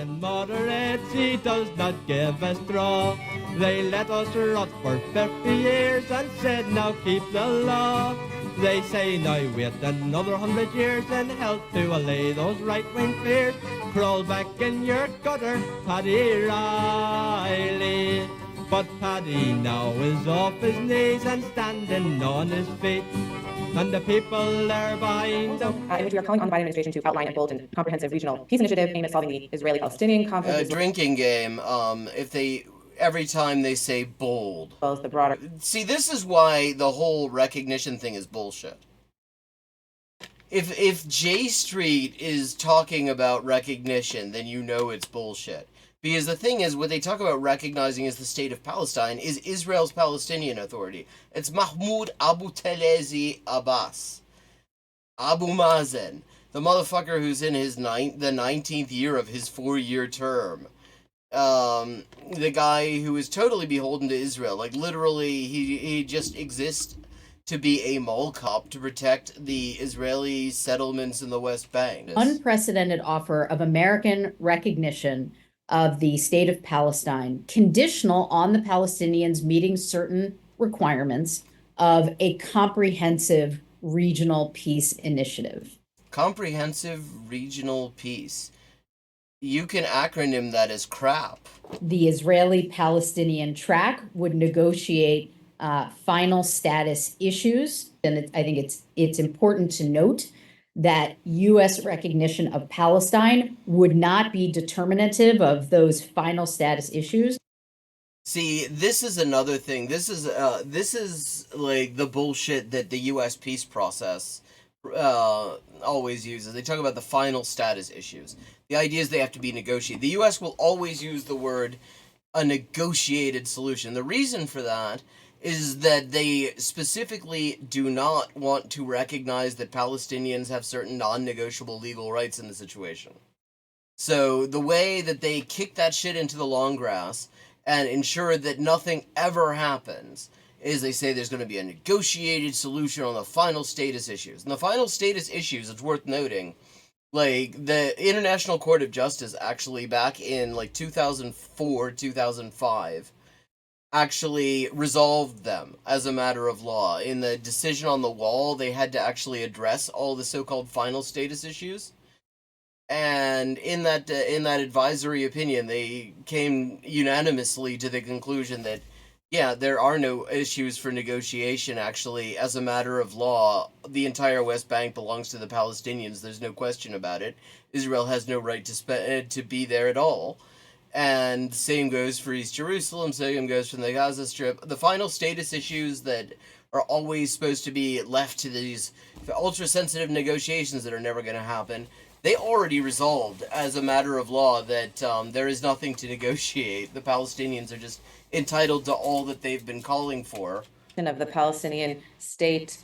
and moderate, she does not give a straw. They let us rot for 50 years and said, now keep the law. They say, now wait another 100 years in hell to allay those right-wing fears. Crawl back in your gutter, Paddy Riley. But Paddy now is off his knees and standing on his feet. And the people are behind them. In which we are calling on the Biden administration to outline and bold a comprehensive regional peace initiative aimed at solving the Israeli-Palestinian conflict. Drinking game, if they, every time they say bold. As well as the broader. See, this is why the whole recognition thing is bullshit. If J Street is talking about recognition, then you know it's bullshit. Because the thing is, what they talk about recognizing as the state of Palestine is Israel's Palestinian Authority. It's Mahmoud Abu Talezi Abbas. Abu Mazen. The motherfucker who's in his the 19th year of his 4-year term. The guy who is totally beholden to Israel. Like, literally, he just exists to be a mall cop to protect the Israeli settlements in the West Bank. Unprecedented offer of American recognition of the state of Palestine, conditional on the Palestinians meeting certain requirements of a comprehensive regional peace initiative. Comprehensive regional peace. You can acronym that as CRAP. The Israeli-Palestinian track would negotiate final status issues, and I think it's important to note that U.S. recognition of Palestine would not be determinative of those final status issues. See, this is another thing. This is like the bullshit that the U.S. peace process always uses. They talk about the final status issues. The idea is they have to be negotiated. The U.S. will always use the word a negotiated solution. The reason for that is that they specifically do not want to recognize that Palestinians have certain non-negotiable legal rights in the situation. So the way that they kick that shit into the long grass and ensure that nothing ever happens is they say there's going to be a negotiated solution on the final status issues. And the final status issues, it's worth noting, like, the International Court of Justice actually back in, like, 2004, 2005, actually resolved them as a matter of law. In the decision on the wall, they had to actually address all the so-called final status issues. And in that advisory opinion, they came unanimously to the conclusion that, yeah, there are no issues for negotiation, actually. As a matter of law, the entire West Bank belongs to the Palestinians. There's no question about it. Israel has no right to be there at all. And same goes for East Jerusalem, same goes from the Gaza Strip. The final status issues that are always supposed to be left to these ultra-sensitive negotiations that are never going to happen, they already resolved as a matter of law that there is nothing to negotiate. The Palestinians are just entitled to all that they've been calling for. Of the Palestinian state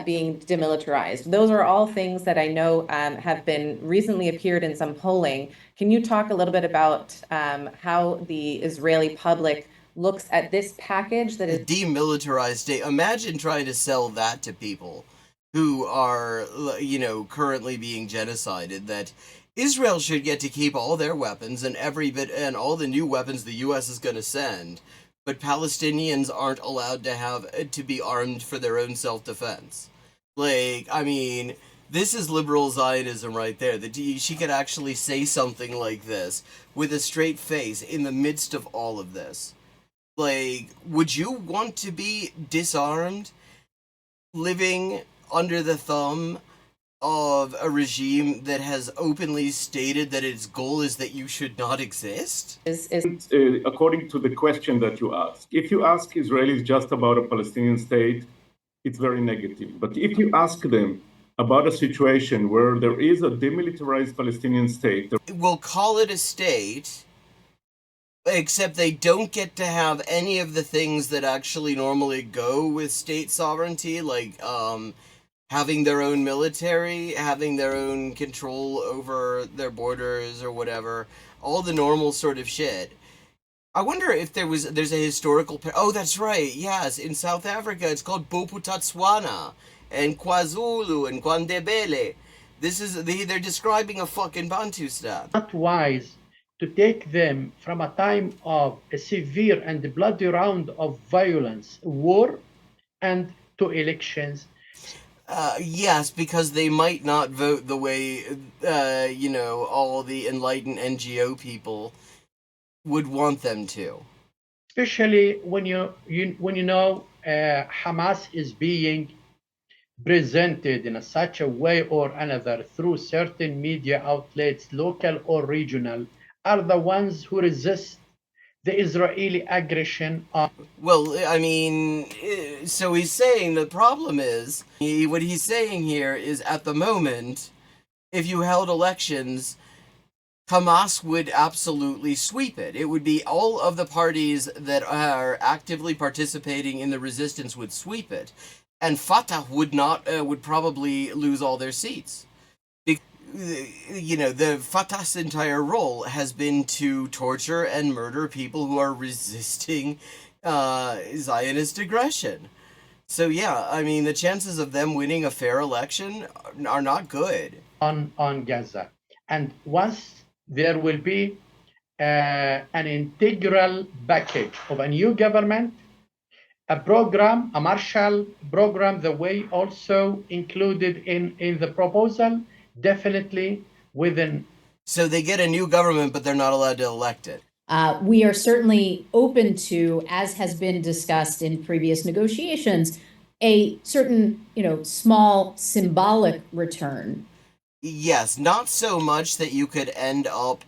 being demilitarized. Those are all things that I know have been recently appeared in some polling. Can you talk a little bit about how the Israeli public looks at this package that is demilitarized state? Imagine trying to sell that to people who are, you know, currently being genocided, that Israel should get to keep all their weapons and every bit and all the new weapons the U.S. is going to send. But Palestinians aren't allowed to be armed for their own self-defense. Like, I mean, this is liberal Zionism right there. That she could actually say something like this with a straight face in the midst of all of this. Like, would you want to be disarmed, living under the thumb of a regime that has openly stated that its goal is that you should not exist? According to the question that you asked, if you ask Israelis just about a Palestinian state, it's very negative. But if you ask them about a situation where there is a demilitarized Palestinian state, we'll call it a state, except they don't get to have any of the things that actually normally go with state sovereignty, like having their own military, having their own control over their borders or whatever, all the normal sort of shit. I wonder if there's a historical... Oh, that's right, yes, in South Africa it's called Bophuthatswana, and KwaZulu, and Kwandebele. They're describing a fucking Bantustan. Not wise to take them from a time of a severe and bloody round of violence, war, and to elections. Yes, because they might not vote the way, all the enlightened NGO people would want them to. Especially when you know Hamas is being presented in such a way or another through certain media outlets, local or regional, are the ones who resist the Israeli aggression on. Well, I mean, so he's saying the problem is, what he's saying here is at the moment, if you held elections, Hamas would absolutely sweep it. It would be all of the parties that are actively participating in the resistance would sweep it, and Fatah would probably lose all their seats. The Fatah's entire role has been to torture and murder people who are resisting Zionist aggression. So yeah, I mean, the chances of them winning a fair election are not good. On Gaza. And once there will be an integral package of a new government, a program, a Marshall program, the way also included in the proposal, definitely within. So they get a new government, but they're not allowed to elect it. We are certainly open to, as has been discussed in previous negotiations, a certain, small symbolic return. Yes, not so much that you could end up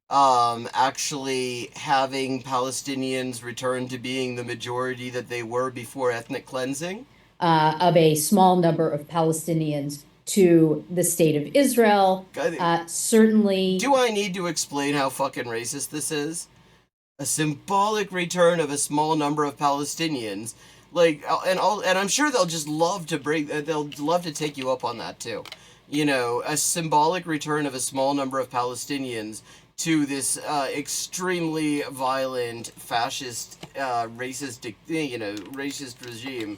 actually having Palestinians return to being the majority that they were before ethnic cleansing. Of a small number of Palestinians to the state of Israel. Certainly. Do I need to explain how fucking racist this is? A symbolic return of a small number of Palestinians, and I'm sure they'll just love to they'll love to take you up on that too. A symbolic return of a small number of Palestinians to this extremely violent, fascist, racist regime,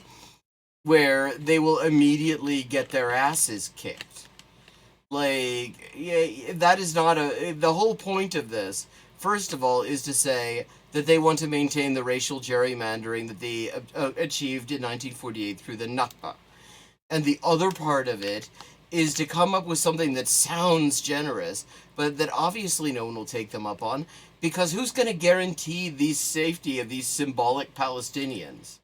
where they will immediately get their asses kicked. That is not the whole point of this. First of all, is to say that they want to maintain the racial gerrymandering that they achieved in 1948 through the Nakba. And the other part of it is to come up with something that sounds generous, but that obviously no one will take them up on, because who's going to guarantee the safety of these symbolic Palestinians?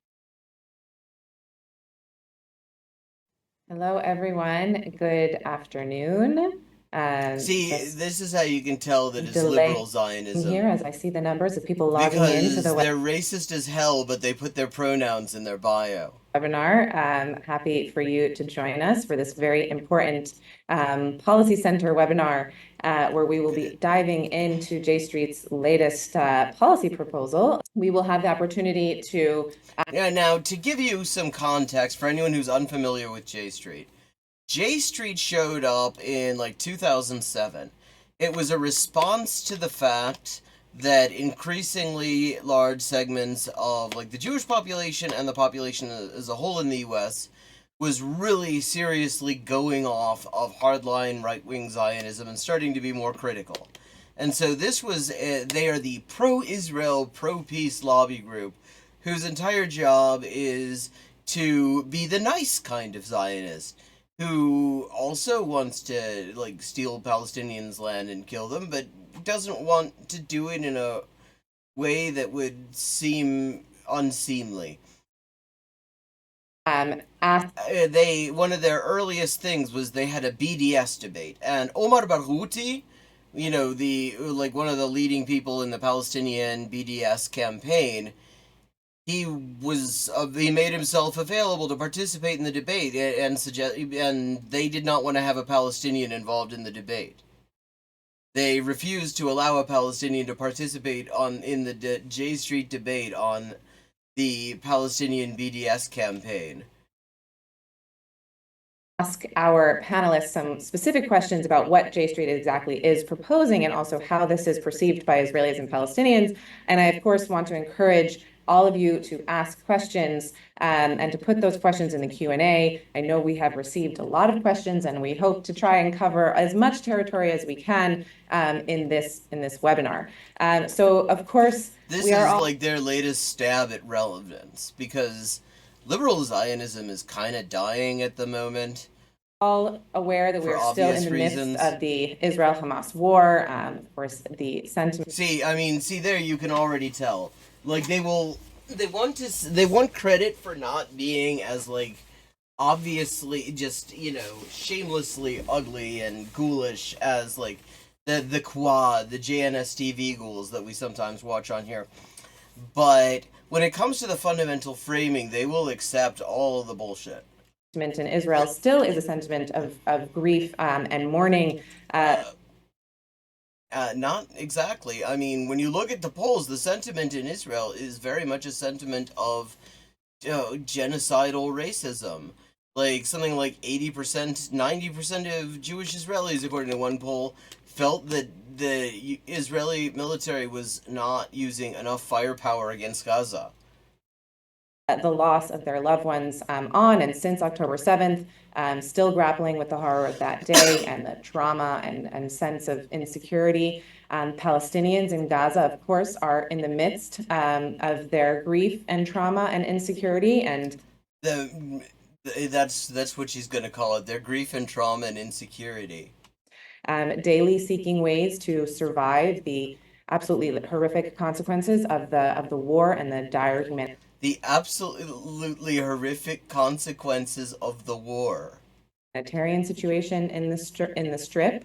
Hello, everyone. Good afternoon. See, this is how you can tell that it's liberal Zionism. Here, as I see the numbers of people logging into the they're racist as hell, but they put their pronouns in their bio. Webinar. Happy for you to join us for this very important Policy Center webinar, where we will be diving into J Street's latest policy proposal. We will have the opportunity to... Now, to give you some context for anyone who's unfamiliar with J Street showed up in 2007. It was a response to the fact that increasingly large segments of the Jewish population and the population as a whole in the US was really seriously going off of hardline right-wing Zionism and starting to be more critical. And so this was, they are the pro-Israel, pro-peace lobby group whose entire job is to be the nice kind of Zionist, who also wants to steal Palestinians' land and kill them, but doesn't want to do it in a way that would seem unseemly. One of their earliest things was they had a BDS debate, and Omar Barghouti, one of the leading people in the Palestinian BDS campaign, he made himself available to participate in the debate and they did not want to have a Palestinian involved in the debate. They refused to allow a Palestinian to participate in the J Street debate on the Palestinian BDS campaign. Ask our panelists some specific questions about what J Street exactly is proposing and also how this is perceived by Israelis and Palestinians. And I, of course, want to encourage all of you to ask questions and to put those questions in the Q&A. I know we have received a lot of questions, and we hope to try and cover as much territory as we can in this webinar. So, of course, this we is are all like their latest stab at relevance, because liberal Zionism is kind of dying at the moment. all aware that we're still in the reasons. midst of the Israel-Hamas war. Of course, the sentiment. See, there you can already tell. Like they want credit for not being as like obviously just shamelessly ugly and ghoulish as like the Quad, the JNS-TV ghouls that we sometimes watch on here. But when it comes to the fundamental framing, they will accept all of the bullshit. In Israel still is a sentiment of grief and mourning. Not exactly. I mean, when you look at the polls, the sentiment in Israel is very much a sentiment of genocidal racism. Like something like 80%, 90% of Jewish Israelis, according to one poll, felt that the Israeli military was not using enough firepower against Gaza. The loss of their loved ones on and since October 7th, still grappling with the horror of that day and the trauma and sense of insecurity. Palestinians in Gaza, of course, are in the midst of their grief and trauma and insecurity. And that's what she's going to call it, their grief and trauma and insecurity. Daily seeking ways to survive the absolutely horrific consequences of the war and the dire the absolutely horrific consequences of the war. Humanitarian situation in the Strip,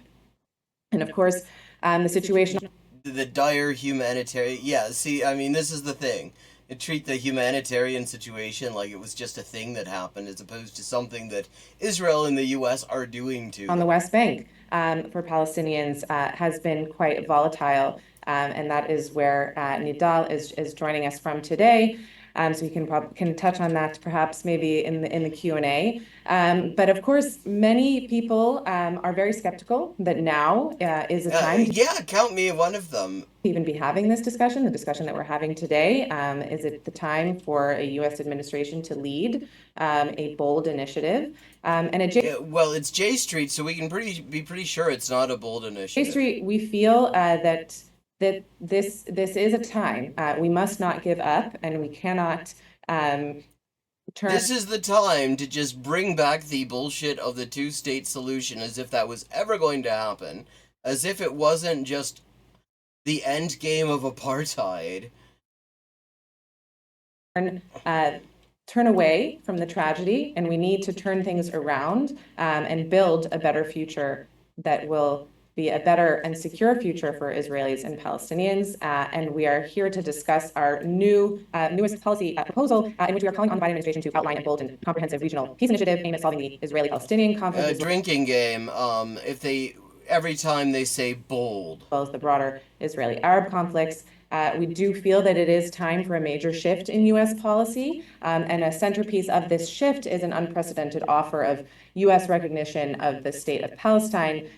and of course, the situation. The dire humanitarian. Yeah, see, I mean, this is the thing. Treat the humanitarian situation like it was just a thing that happened, as opposed to something that Israel and the U.S. are doing to on the West Bank for Palestinians has been quite volatile, and that is where Nidal is joining us from today. So you can touch on that perhaps maybe in the Q&A. But of course, many people are very skeptical that now is a time to count me one of them. Even be having this discussion, the discussion that we're having today. Is it the time for a U.S. administration to lead a bold initiative? Well, it's J Street, so we can be pretty sure it's not a bold initiative. J Street, we feel that this is a time we must not give up, and we cannot This is the time to just bring back the bullshit of the two-state solution, as if that was ever going to happen, as if it wasn't just the end game of apartheid. Turn away from the tragedy, and we need to turn things around and build a better future that will be a better and secure future for Israelis and Palestinians. And we are here to discuss our newest policy proposal in which we are calling on the Biden administration to outline a bold and comprehensive regional peace initiative aimed at solving the Israeli-Palestinian conflict. Drinking game, every time they say bold. As well as the broader Israeli-Arab conflicts. We do feel that it is time for a major shift in U.S. policy, and a centerpiece of this shift is an unprecedented offer of U.S. recognition of the state of Palestine.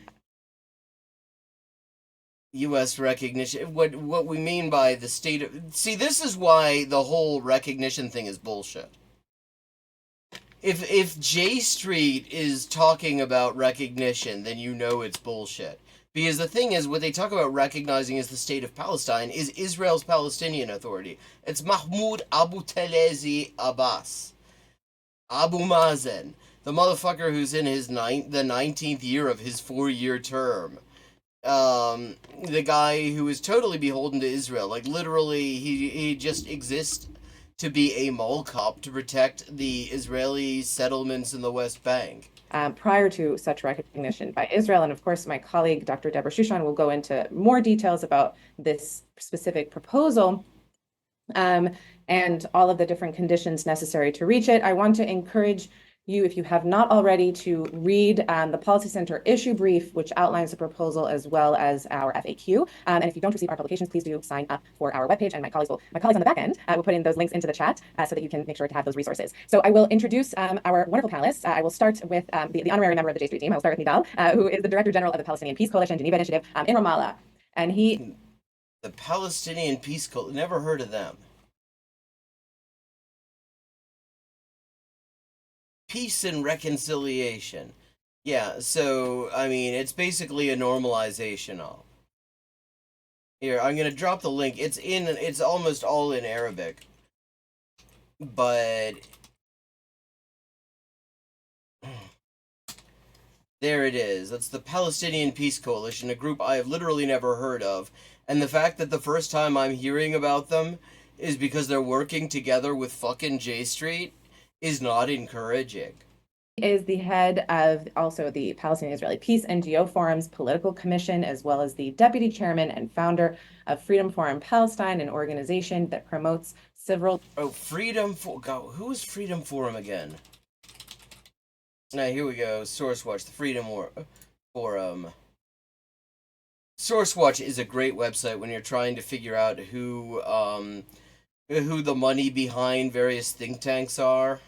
U.S. recognition. What we mean by the state of... See, this is why the whole recognition thing is bullshit. If J Street is talking about recognition, then you know it's bullshit. Because the thing is, what they talk about recognizing as the state of Palestine is Israel's Palestinian Authority. It's Mahmoud Abu Talezi Abbas. Abu Mazen. The motherfucker who's in his the 19th year of his 4-year term. The guy who is totally beholden to Israel. Like, literally, he just exists to be a mall cop to protect the Israeli settlements in the West Bank. Prior to such recognition by Israel. And of course, my colleague, Dr. Deborah Shushan, will go into more details about this specific proposal and all of the different conditions necessary to reach it. I want to encourage you, if you have not already, to read the Policy Center issue brief, which outlines the proposal as well as our FAQ. And if you don't receive our publications, please do sign up for our webpage, and my colleagues on the back end will put in those links into the chat so that you can make sure to have those resources. So I will introduce our wonderful panelists. I will start with the honorary member of the J Street team. I will start with Nidal, who is the Director General of the Palestinian Peace Coalition Geneva Initiative in Ramallah. And he... The Palestinian Peace Coalition, never heard of them. Peace and reconciliation. Yeah, so, I mean, it's basically a normalization of. Here, I'm gonna drop the link. It's almost all in Arabic. But there it is. That's the Palestinian Peace Coalition, a group I have literally never heard of. And the fact that the first time I'm hearing about them is because they're working together with fucking J Street is not encouraging. Is the head of also the Palestinian Israeli Peace NGO Forum's political commission, as well as the deputy chairman and founder of Freedom Forum Palestine, an organization that promotes civil. Oh, who is Freedom Forum again? Now, here we go. SourceWatch, the Forum. SourceWatch is a great website when you're trying to figure out who the money behind various think tanks are.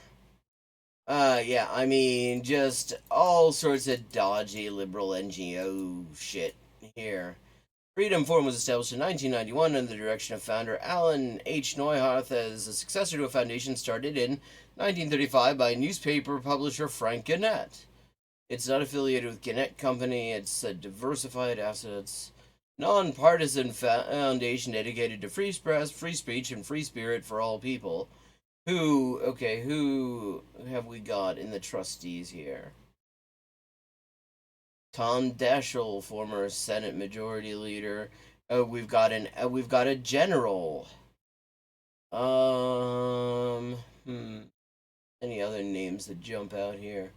Yeah, I mean, just all sorts of dodgy liberal NGO shit here. Freedom Forum was established in 1991 under the direction of founder Alan H. Neuharth as a successor to a foundation started in 1935 by newspaper publisher Frank Gannett. It's not affiliated with Gannett Company. It's a diversified assets, nonpartisan foundation dedicated to free press, free speech, and free spirit for all people. Who have we got in the trustees here? Tom Daschle, former Senate Majority Leader. Oh, we've got a general. Any other names that jump out here?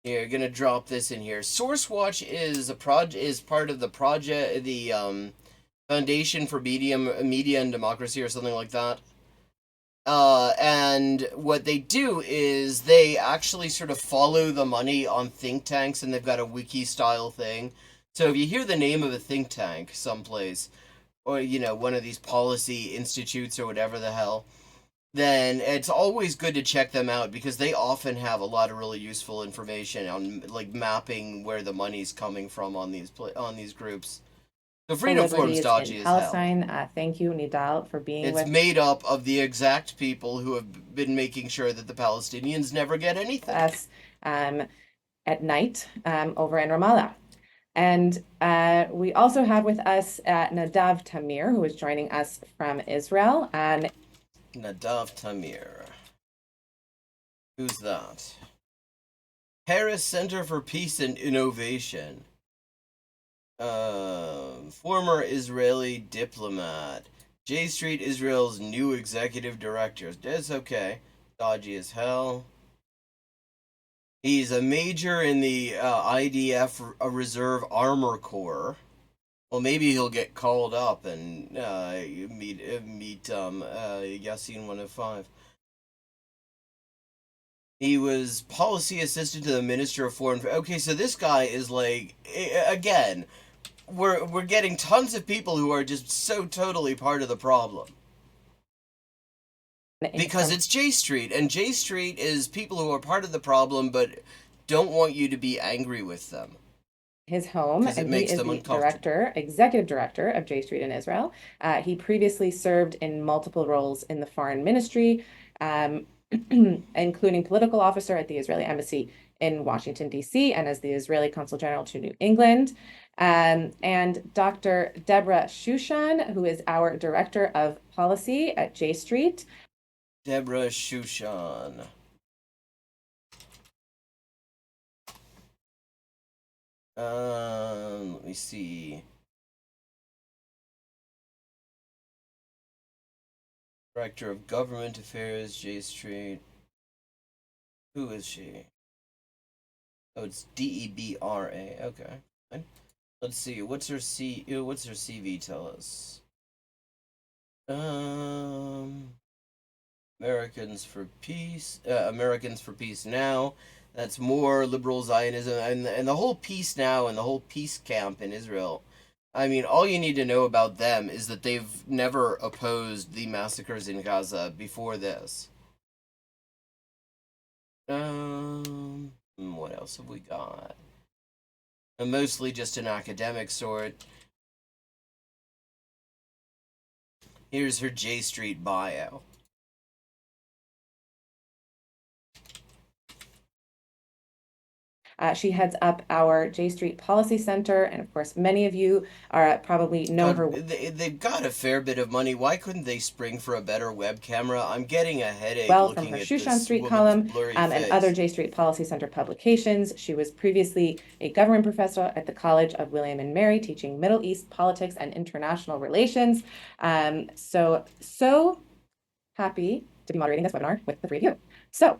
Here, gonna drop this in here. SourceWatch is part of the Foundation for Media and Democracy or something like that. And what they do is they actually sort of follow the money on think tanks, and they've got a wiki style thing. So if you hear the name of a think tank someplace, or one of these policy institutes or whatever the hell, then it's always good to check them out because they often have a lot of really useful information on like mapping where the money's coming from on these groups. The Freedom Forum's dodgy as hell. Palestine. Thank you, Nidal, for being with us. It's made up of the exact people who have been making sure that the Palestinians never get anything. Us at night over in Ramallah. And we also have with us Nadav Tamir, who is joining us from Israel. And Nadav Tamir. Who's that? Paris Center for Peace and Innovation. Former Israeli diplomat. J Street Israel's new executive director. That's okay. Dodgy as hell. He's a major in the IDF Reserve Armor Corps. Well, maybe he'll get called up and meet Yassin 105. He was policy assistant to the Minister of Foreign Affairs. Okay, so this guy is like, again, we're getting tons of people who are just so totally part of the problem. Because it's J Street, and J Street is people who are part of the problem but don't want you to be angry with them. His home, and he is the executive director of J Street in Israel. He previously served in multiple roles in the foreign ministry, including political officer at the Israeli embassy in Washington, D.C., and as the Israeli consul general to New England. And Dr. Deborah Shushan, who is our director of policy at J Street. Deborah Shushan. Let me see. Director of Government Affairs, J Street. Who is she? Oh, it's Debra. Okay. Let's see. What's her CV tell us? Americans for Peace Now. That's more liberal Zionism and the whole Peace Now and the whole peace camp in Israel. I mean, all you need to know about them is that they've never opposed the massacres in Gaza before this. What else have we got? Mostly just an academic sort. Here's her J Street bio. She heads up our J Street Policy Center, and of course, many of you are probably know her. They've got a fair bit of money. Why couldn't they spring for a better web camera? I'm getting a headache Well, from looking her at Shushan this Street woman's column blurry and face. other J Street Policy Center publications. She was previously a government professor at the College of William and Mary, teaching Middle East politics and international relations. So happy to be moderating this webinar with the three of you. So,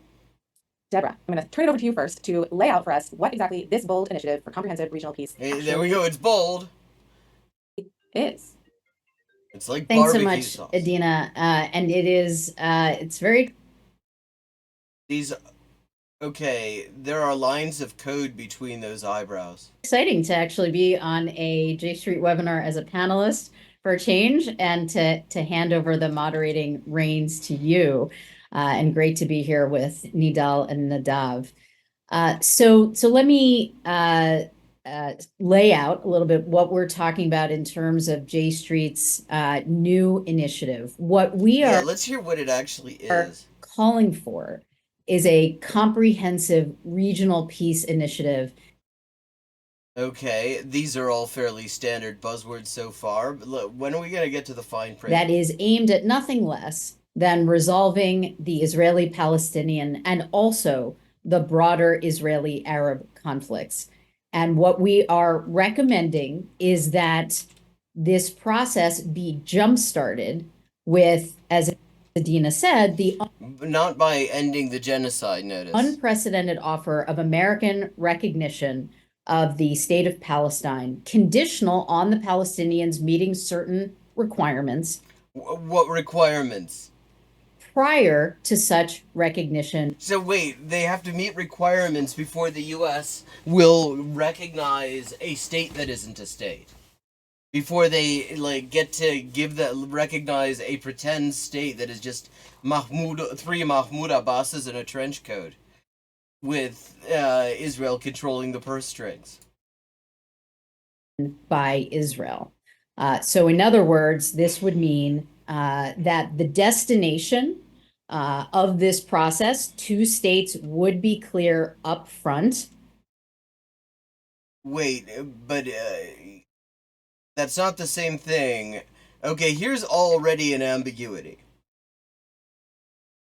Deborah, I'm going to turn it over to you first to lay out for us what exactly this bold initiative for comprehensive regional peace Hey, there we go. It's bold. is. It's like Thanks so barbecue much, sauce. Adina. And it is, it's very Okay, there are lines of code between those eyebrows. exciting to actually be on a J Street webinar as a panelist for a change, and to hand over the moderating reins to you. And great to be here with Nidal and Nadav. So let me lay out a little bit what we're talking about in terms of J Street's new initiative. What we are let's hear what it actually is. calling for is a comprehensive regional peace initiative. Okay, these are all fairly standard buzzwords so far. But look, when are we going to get to the fine print? That is aimed at nothing less than resolving the Israeli-Palestinian and also the broader Israeli-Arab conflicts. And what we are recommending is that this process be jump-started with, as Adina said, the not by ending the genocide, notice. Unprecedented offer of American recognition of the state of Palestine, conditional on the Palestinians meeting certain requirements. What requirements? Prior to such recognition. So wait, they have to meet requirements before the U.S. will recognize a state that isn't a state. Before they get to recognize a pretend state that is just three Mahmoud Abbases in a trench coat, with Israel controlling the purse strings. By Israel. So in other words, this would mean that the destination of this process, two states, would be clear up front. Wait, but that's not the same thing. Okay, here's already an ambiguity.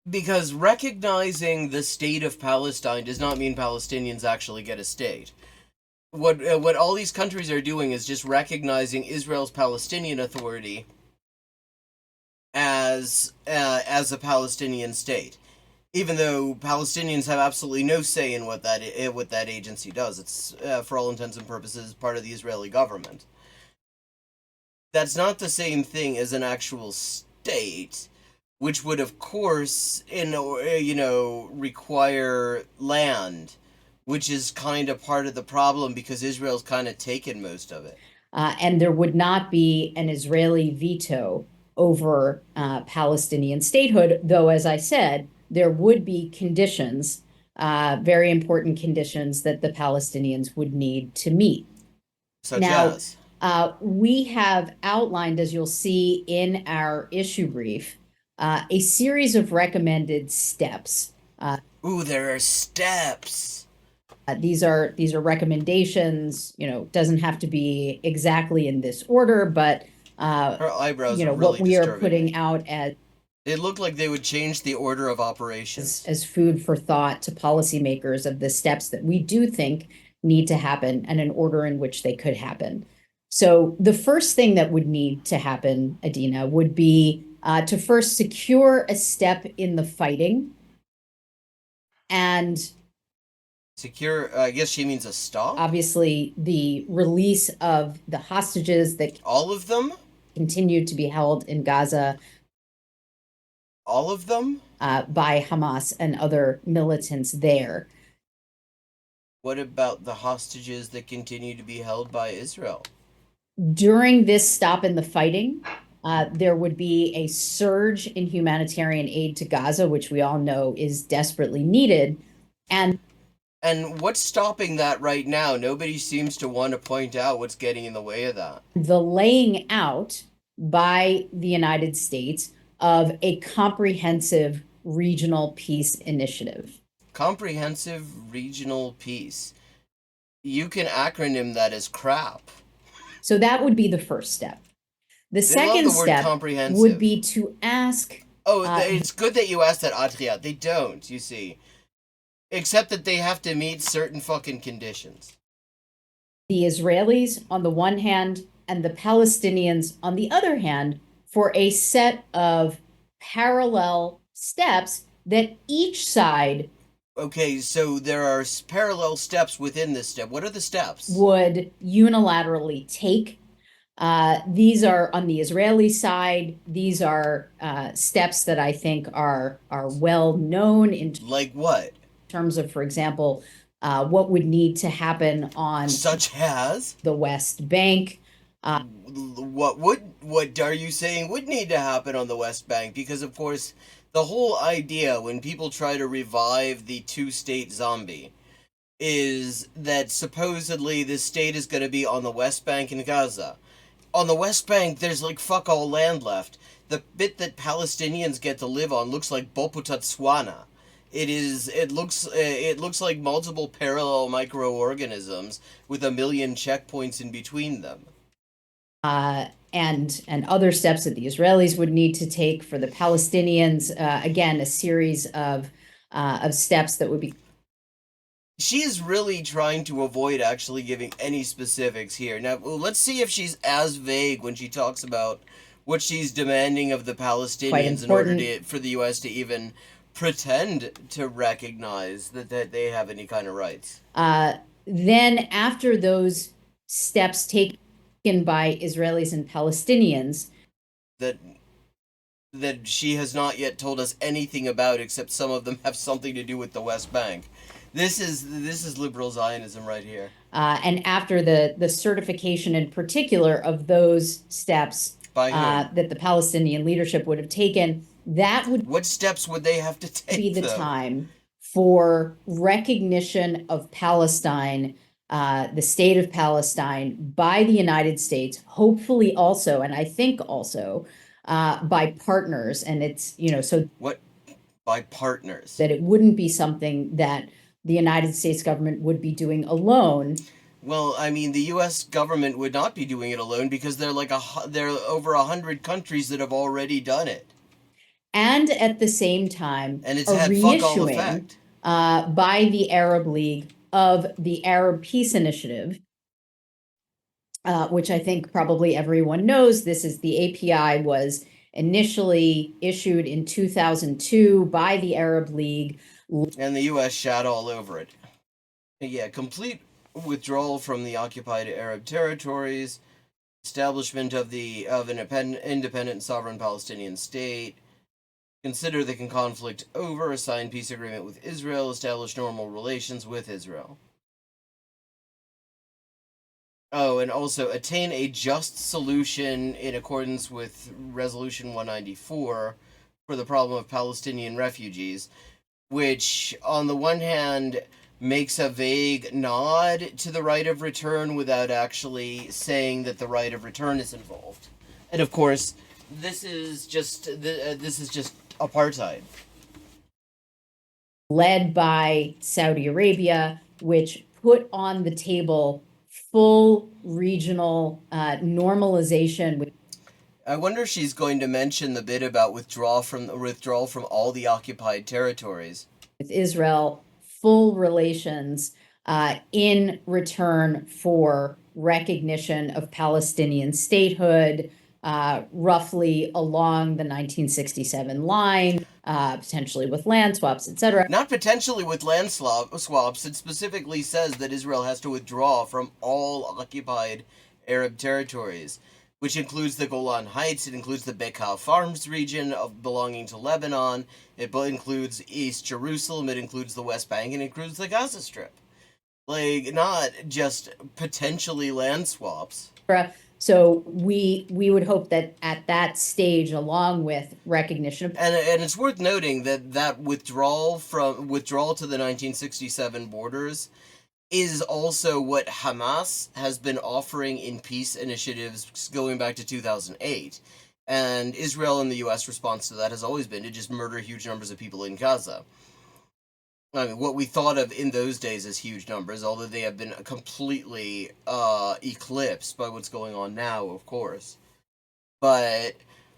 Because recognizing the state of Palestine does not mean Palestinians actually get a state. What all these countries are doing is just recognizing Israel's Palestinian Authority as a Palestinian state, even though Palestinians have absolutely no say in what that agency does. It's for all intents and purposes part of the Israeli government. That's not the same thing as an actual state, which would, of course, require land, which is kind of part of the problem because Israel's kind of taken most of it. And there would not be an Israeli veto over Palestinian statehood, though, as I said, there would be conditions, very important conditions that the Palestinians would need to meet. Such as? We have outlined, as you'll see in our issue brief, a series of recommended steps. Ooh, there are steps. These are recommendations. Doesn't have to be exactly in this order, but her eyebrows are really what we are disturbing putting me. out as It looked like they would change the order of operations as food for thought to policymakers of the steps that we do think need to happen and an order in which they could happen. So the first thing that would need to happen, Adina, would be to first secure a step in the fighting. And secure, I guess she means a stop? Obviously, the release of the hostages that all of them continue to be held in Gaza. All of them? By Hamas and other militants there. What about the hostages that continue to be held by Israel? During this stop in the fighting, there would be a surge in humanitarian aid to Gaza, which we all know is desperately needed. And what's stopping that right now? Nobody seems to want to point out what's getting in the way of that. The laying out by the United States of a comprehensive regional peace initiative. Comprehensive regional peace. You can acronym that as CRAP. So that would be the first step. The They love second the word step comprehensive. would be to ask. It's good that you asked that, Adria. They don't, you see. Except that they have to meet certain fucking conditions. The Israelis on the one hand and the Palestinians on the other hand for a set of parallel steps that each side Okay, so there are parallel steps within this step. What are the steps? would unilaterally take. These are on the Israeli side. These are steps that I think are well known in Like what? terms of, for example, what would need to happen on Such as? the West Bank. What are you saying would need to happen on the West Bank? Because of course, the whole idea when people try to revive the two-state zombie is that supposedly this state is going to be on the West Bank in Gaza. On the West Bank, there's like fuck all land left. The bit that Palestinians get to live on looks like Bophuthatswana. It looks like multiple parallel microorganisms with a million checkpoints in between them. And other steps that the Israelis would need to take. For the Palestinians, again, a series of steps that would be. She is really trying to avoid actually giving any specifics here. Now, let's see if she's as vague when she talks about what she's demanding of the Palestinians in order for the U.S. to even pretend to recognize that they have any kind of rights. Then after those steps taken by Israelis and Palestinians, that she has not yet told us anything about, except some of them have something to do with the West Bank. This is liberal Zionism right here. And after the certification in particular of those steps that the Palestinian leadership would have taken, that would. What steps would they have to take? Be the time for recognition of Palestine, the state of Palestine, by the United States, hopefully also, and I think also by partners. And it's, so what by partners? That it wouldn't be something that the United States government would be doing alone. Well, I mean, the U.S. government would not be doing it alone because there are over 100 countries that have already done it. And at the same time, and it's had fuck all effect by the Arab League of the Arab Peace Initiative, which I think probably everyone knows. This is the API was initially issued in 2002 by the Arab League. And the U.S. shat all over it. Yeah, complete withdrawal from the occupied Arab territories, establishment of an independent sovereign Palestinian state, consider the conflict over, a signed peace agreement with Israel, establish normal relations with Israel. Oh, and also attain a just solution in accordance with Resolution 194 for the problem of Palestinian refugees, which, on the one hand, makes a vague nod to the right of return without actually saying that the right of return is involved. And of course, this is just apartheid. Led by Saudi Arabia, which put on the table full regional normalization. I wonder if she's going to mention the bit about withdrawal from all the occupied territories. With Israel, full relations in return for recognition of Palestinian statehood, roughly along the 1967 line, potentially with land swaps, etc. Not potentially with land swaps. It specifically says that Israel has to withdraw from all occupied Arab territories, which includes the Golan Heights, it includes the Bekaa Farms region belonging to Lebanon, it includes East Jerusalem, it includes the West Bank, and it includes the Gaza Strip. Like, not just potentially land swaps. So we would hope that at that stage, along with recognition of... And it's worth noting that withdrawal to the 1967 borders is also what Hamas has been offering in peace initiatives going back to 2008. And Israel and the U.S. response to that has always been to just murder huge numbers of people in Gaza. I mean, what we thought of in those days as huge numbers, although they have been completely eclipsed by what's going on now, of course. But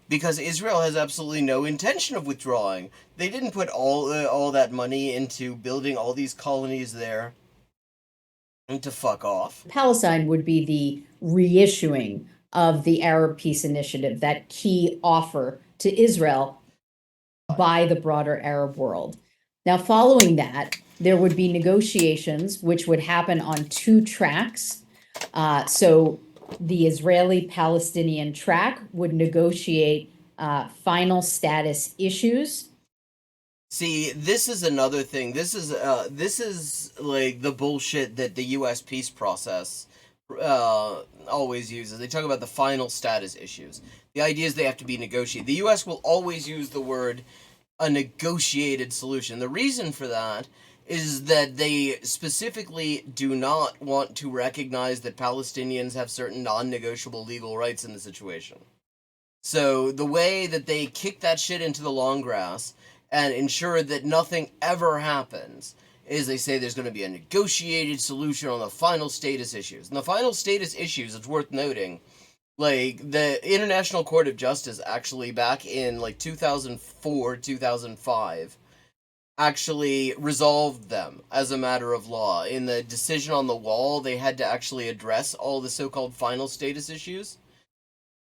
because Israel has absolutely no intention of withdrawing, they didn't put all that money into building all these colonies there and to fuck off. Palestine would be the reissuing of the Arab Peace Initiative, that key offer to Israel by the broader Arab world. Now, following that, there would be negotiations which would happen on two tracks. So the Israeli-Palestinian track would negotiate final status issues. See, this is another thing. This is like the bullshit that the U.S. peace process always uses. They talk about the final status issues. The idea is they have to be negotiated. The U.S. will always use the word a negotiated solution. The reason for that is that they specifically do not want to recognize that Palestinians have certain non-negotiable legal rights in the situation. So the way that they kick that shit into the long grass and ensure that nothing ever happens is they say there's going to be a negotiated solution on the final status issues. And the final status issues, it's worth noting, like, the International Court of Justice actually back in, like, 2004, 2005, actually resolved them as a matter of law. In the decision on the wall, they had to actually address all the so-called final status issues.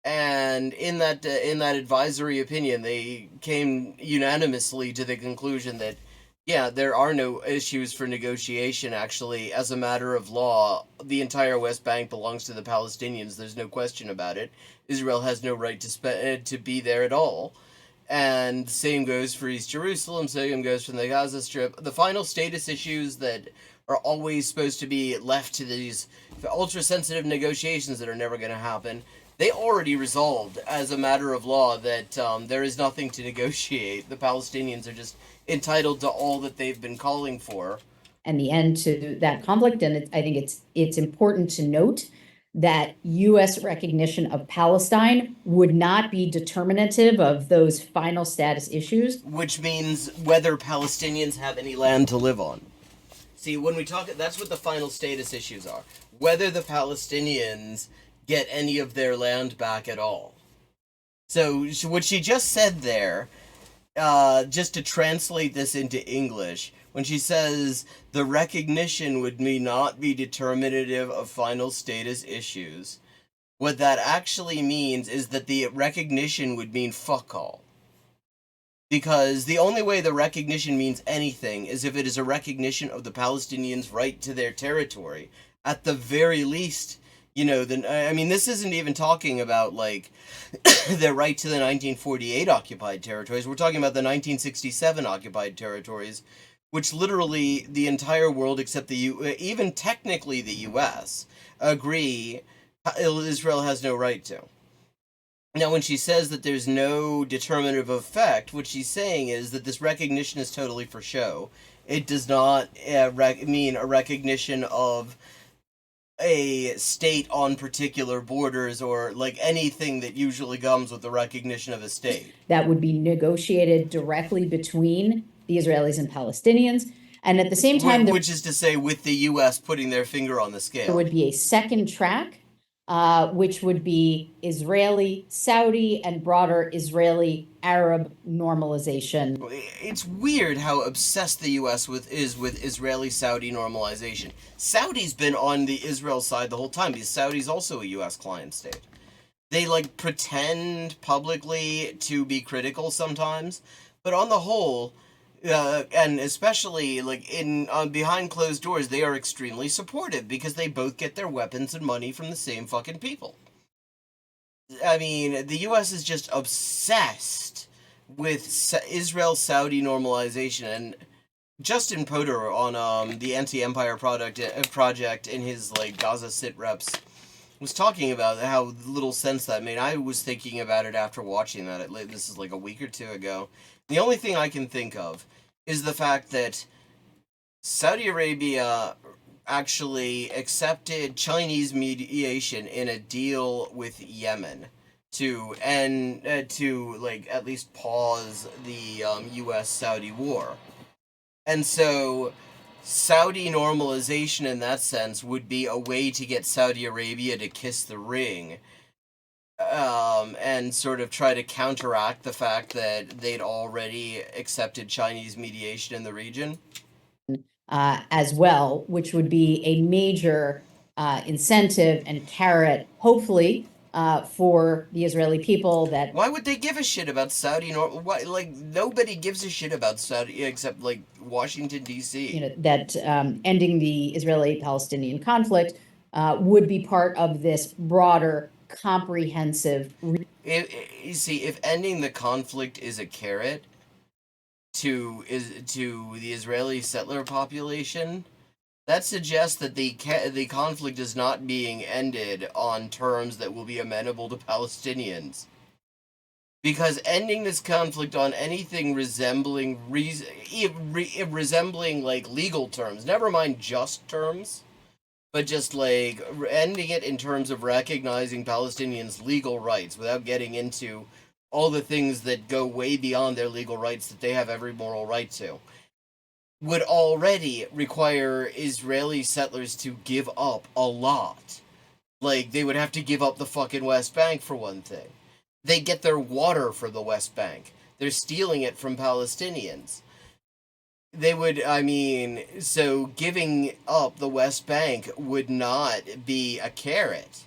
And in that advisory opinion, they came unanimously to the conclusion that, yeah, there are no issues for negotiation, actually. As a matter of law, the entire West Bank belongs to the Palestinians. There's no question about it. Israel has no right to be there at all. And same goes for East Jerusalem, same goes from the Gaza Strip. The final status issues that are always supposed to be left to these ultra-sensitive negotiations that are never going to happen, they already resolved as a matter of law that there is nothing to negotiate. The Palestinians are just entitled to all that they've been calling for. And the end to that conflict. And I think it's important to note that U.S. recognition of Palestine would not be determinative of those final status issues. Which means whether Palestinians have any land to live on. See, when we talk, that's what the final status issues are. Whether the Palestinians get any of their land back at all. So what she just said there, just to translate this into English, when she says the recognition would not be determinative of final status issues, what that actually means is that the recognition would mean fuck all. Because the only way the recognition means anything is if it is a recognition of the Palestinians' right to their territory. At the very least, you know, this isn't even talking about, like, their right to the 1948 occupied territories. We're talking about the 1967 occupied territories, which literally the entire world except even technically the U.S., agree Israel has no right to. Now, when she says that there's no determinative effect, what she's saying is that this recognition is totally for show. It does not mean a recognition of a state on particular borders or like anything that usually comes with the recognition of a state. That would be negotiated directly between the Israelis and Palestinians. And at the same time, which is to say, with the U.S. putting their finger on the scale. There would be a second track, which would be Israeli, Saudi, and broader Israeli-Arab normalization. It's weird how obsessed the U.S. is with Israeli-Saudi normalization. Saudi's been on the Israel side the whole time, because Saudi's also a U.S. client state. They, like, pretend publicly to be critical sometimes, but on the whole, and especially like in behind closed doors, they are extremely supportive because they both get their weapons and money from the same fucking people. I mean, the U.S. is just obsessed with Israel-Saudi normalization, and Justin Potter on the Anti-Empire project in his like Gaza sit reps was talking about how little sense that made. I was thinking about it after watching that. This is like a week or two ago. The only thing I can think of is the fact that Saudi Arabia actually accepted Chinese mediation in a deal with Yemen to like at least pause the U.S.-Saudi war. And so Saudi normalization in that sense would be a way to get Saudi Arabia to kiss the ring, and sort of try to counteract the fact that they'd already accepted Chinese mediation in the region. As well, which would be a major incentive and carrot, hopefully, for the Israeli people that. Why would they give a shit about Saudi? Why, like, nobody gives a shit about Saudi except, like, Washington, D.C. That ending the Israeli-Palestinian conflict would be part of this broader, comprehensive. You see, if ending the conflict is a carrot to the Israeli settler population, that suggests that the conflict is not being ended on terms that will be amenable to Palestinians. Because ending this conflict on anything resembling like legal terms, never mind just terms, but just like ending it in terms of recognizing Palestinians' legal rights without getting into all the things that go way beyond their legal rights that they have every moral right to, would already require Israeli settlers to give up a lot. Like, they would have to give up the fucking West Bank, for one thing. They get their water from the West Bank. They're stealing it from Palestinians. They would, so giving up the West Bank would not be a carrot.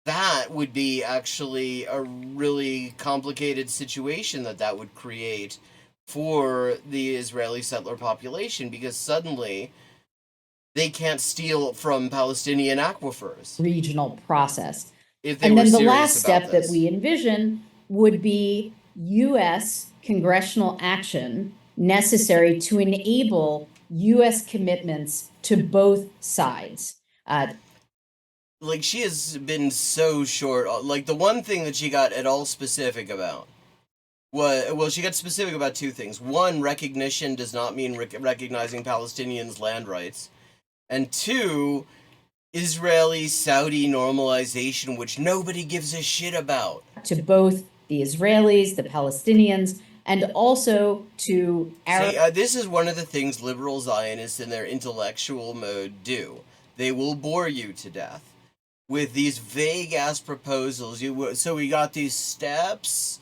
That would be actually a really complicated situation that would create for the Israeli settler population, because suddenly they can't steal from Palestinian aquifers. Regional process. If they and were then the serious last step about that this. we envision would be U.S. congressional action necessary to enable U.S. commitments to both sides. Like, she has been so short. Like, the one thing that she got at all specific about well, she got specific about two things. One, recognition does not mean recognizing Palestinians' land rights. And two, Israeli-Saudi normalization, which nobody gives a shit about. To both the Israelis, the Palestinians, and also to Arab. See, this is one of the things liberal Zionists in their intellectual mode do. They will bore you to death with these vague-ass proposals. So we got these steps,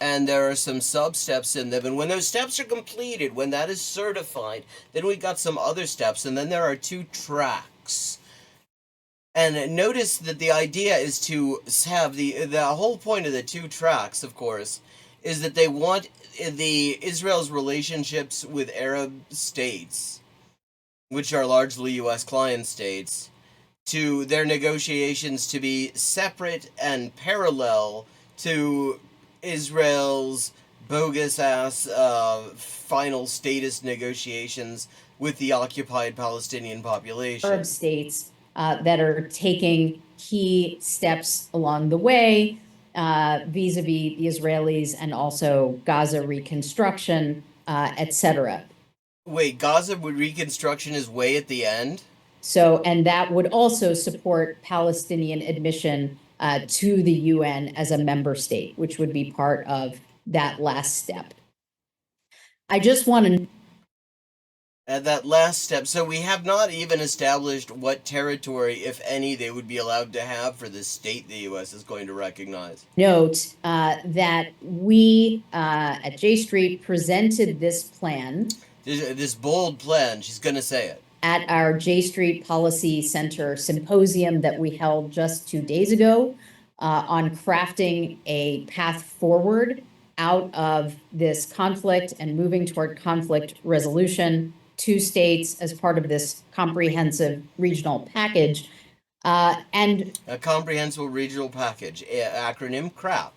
and there are some sub-steps in them, and when those steps are completed, when that is certified, then we got some other steps, and then there are 2 tracks. And notice that the idea is to have the whole point of the 2 tracks, of course, is that they want Israel's relationships with Arab states, which are largely U.S. client states, to their negotiations to be separate and parallel to Israel's bogus-ass final status negotiations with the occupied Palestinian population. Arab states that are taking key steps along the way vis-a-vis the Israelis, and also Gaza reconstruction, etc. Wait, Gaza reconstruction is way at the end? So, and that would also support Palestinian admission to the UN as a member state, which would be part of that last step. I just want to. At that last step, so we have not even established what territory, if any, they would be allowed to have for this state the U.S. is going to recognize. Note that we at J Street presented this plan. This bold plan, she's going to say it. At our J Street Policy Center symposium that we held just 2 days ago on crafting a path forward out of this conflict and moving toward conflict resolution, 2 states as part of this comprehensive regional package. And a comprehensive regional package, acronym CRAP.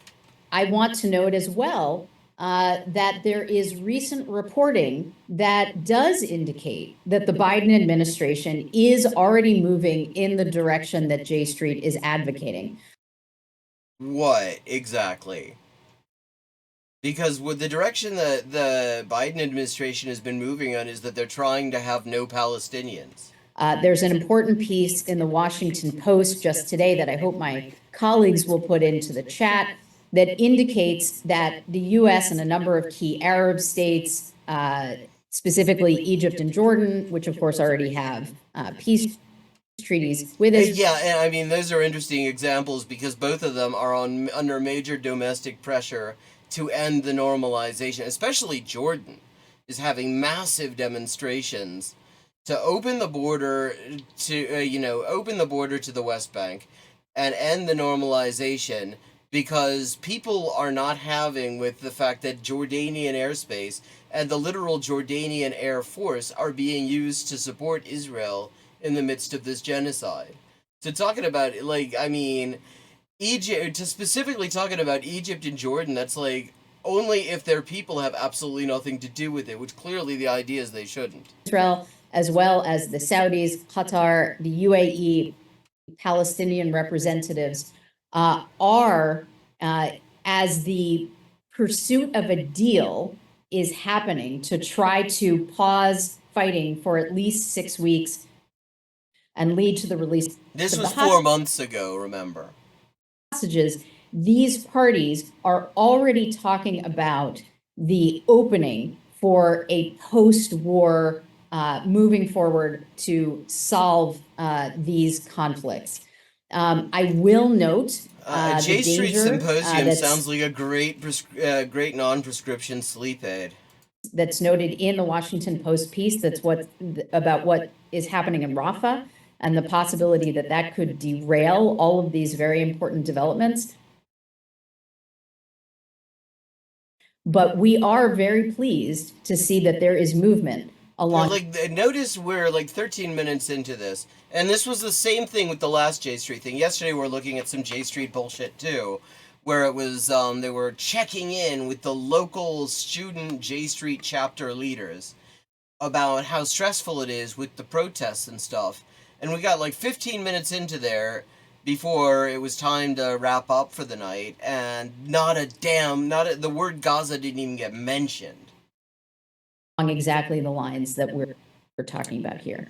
I want to note as well that there is recent reporting that does indicate that the Biden administration is already moving in the direction that J Street is advocating. What exactly? Because with the direction that the Biden administration has been moving on is that they're trying to have no Palestinians. There's an important piece in the Washington Post just today that I hope my colleagues will put into the chat that indicates that the U.S. and a number of key Arab states, specifically Egypt and Jordan, which of course already have peace treaties with Israel. Yeah, and I mean, those are interesting examples because both of them are under major domestic pressure to end the normalization. Especially Jordan is having massive demonstrations to open the border to, open the border to the West Bank and end the normalization, because people are not having with the fact that Jordanian airspace and the literal Jordanian Air Force are being used to support Israel in the midst of this genocide. So talking about, Egypt, to specifically talking about Egypt and Jordan, that's only if their people have absolutely nothing to do with it, which clearly the idea is they shouldn't. Israel, as well as the Saudis, Qatar, the UAE, Palestinian representatives are, as the pursuit of a deal is happening to try to pause fighting for at least 6 weeks and lead to the release. This was 4 months ago, remember. Hostages, these parties are already talking about the opening for a post-war moving forward to solve these conflicts. I will note J the Street danger Symposium sounds like a great non-prescription sleep aid. That's noted in the Washington Post piece. That's about what is happening in Rafah and the possibility that that could derail all of these very important developments. But we are very pleased to see that there is movement along. Notice we're 13 minutes into this, and this was the same thing with the last J Street thing. Yesterday we're looking at some J Street bullshit too, where it was they were checking in with the local student J Street chapter leaders about how stressful it is with the protests and stuff. And we got 15 minutes into there before it was time to wrap up for the night, and the word Gaza didn't even get mentioned. Along exactly the lines that we're talking about here.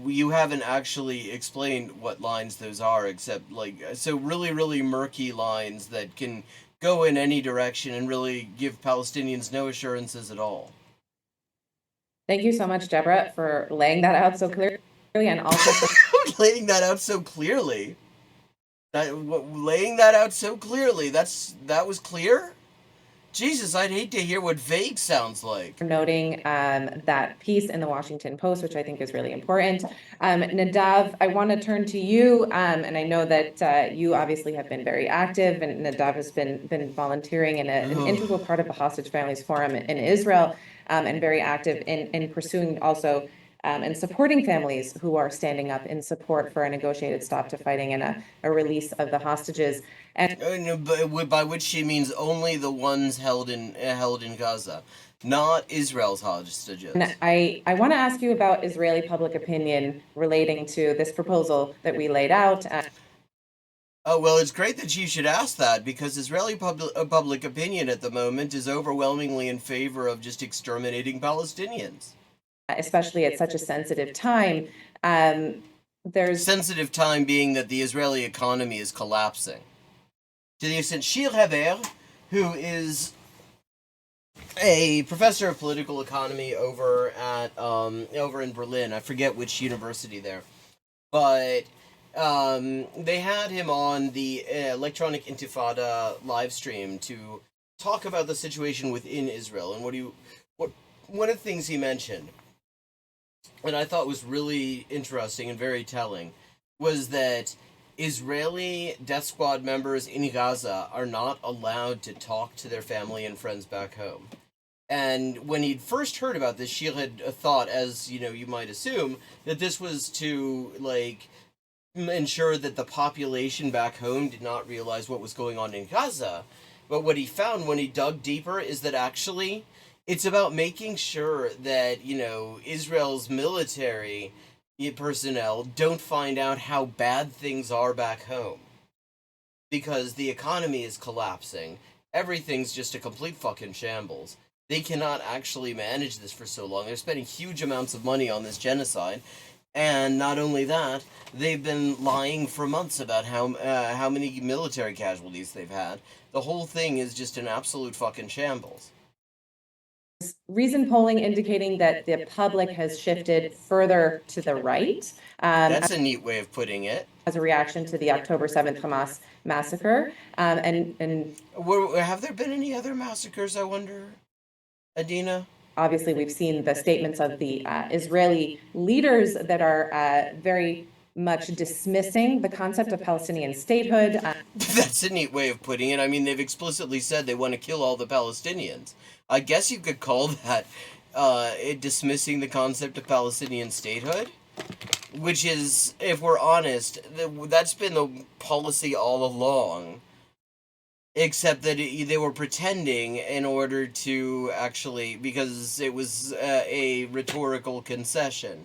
You haven't actually explained what lines those are, except so really, really murky lines that can go in any direction and really give Palestinians no assurances at all. Thank you so much, Deborah, for laying that out so clearly, and also for laying that out so clearly. Laying that out so clearly. That was clear? Jesus, I'd hate to hear what vague sounds like. noting that piece in the Washington Post, which I think is really important. Nadav, I want to turn to you, and I know that you obviously have been very active, and Nadav has been volunteering in an integral part of the Hostage Families Forum in Israel, and very active in pursuing also and supporting families who are standing up in support for a negotiated stop to fighting and a release of the hostages. And by which she means only the ones held in Gaza, not Israel's hostages. And I want to ask you about Israeli public opinion relating to this proposal that we laid out. Oh, well, it's great that you should ask that, because Israeli public opinion at the moment is overwhelmingly in favor of just exterminating Palestinians. Especially at such a sensitive time. There's sensitive time being that the Israeli economy is collapsing. To the extent Shir Heber, who is a professor of political economy over in Berlin, I forget which university there, but they had him on the Electronic Intifada live stream to talk about the situation within Israel, and one of the things he mentioned, and I thought was really interesting and very telling, was that Israeli death squad members in Gaza are not allowed to talk to their family and friends back home. And when he'd first heard about this, Shir had thought, as you might assume, that this was to ensure that the population back home did not realize what was going on in Gaza. But what he found when he dug deeper is that actually it's about making sure that, Israel's military personnel don't find out how bad things are back home. Because the economy is collapsing. Everything's just a complete fucking shambles. They cannot actually manage this for so long. They're spending huge amounts of money on this genocide. And not only that, they've been lying for months about how many military casualties they've had. The whole thing is just an absolute fucking shambles. Recent polling indicating that the public has shifted further to the right. That's a neat way of putting it. As a reaction to the October 7th Hamas massacre. And Have there been any other massacres, I wonder, Adina? obviously, we've seen the statements of the Israeli leaders that are very much dismissing the concept of Palestinian statehood. That's a neat way of putting it. I mean, they've explicitly said they want to kill all the Palestinians. I guess you could call that dismissing the concept of Palestinian statehood, which is, if we're honest, that's been the policy all along, except that they were pretending in order to actually, because it was a rhetorical concession.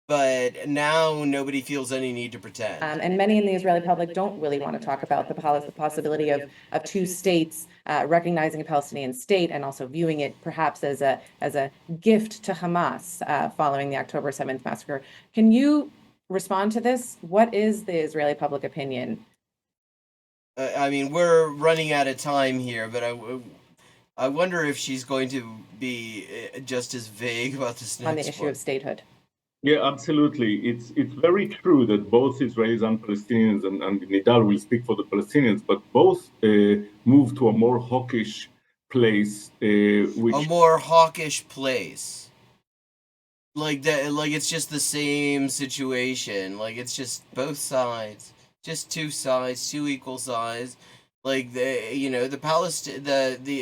But now nobody feels any need to pretend. And many in the Israeli public don't really want to talk about the possibility of two states recognizing a Palestinian state and also viewing it perhaps as a gift to Hamas following the October 7th massacre. Can you respond to this? What is the Israeli public opinion? I mean, we're running out of time here, but I wonder if she's going to be just as vague about this next On the issue one. of statehood. Yeah, absolutely. It's very true that both Israelis and Palestinians, and Nidal will speak for the Palestinians, but both move to a more hawkish place, which a more hawkish place. Like that, like it's just the same situation. Like it's just both sides, just two sides, two equal sides. Like the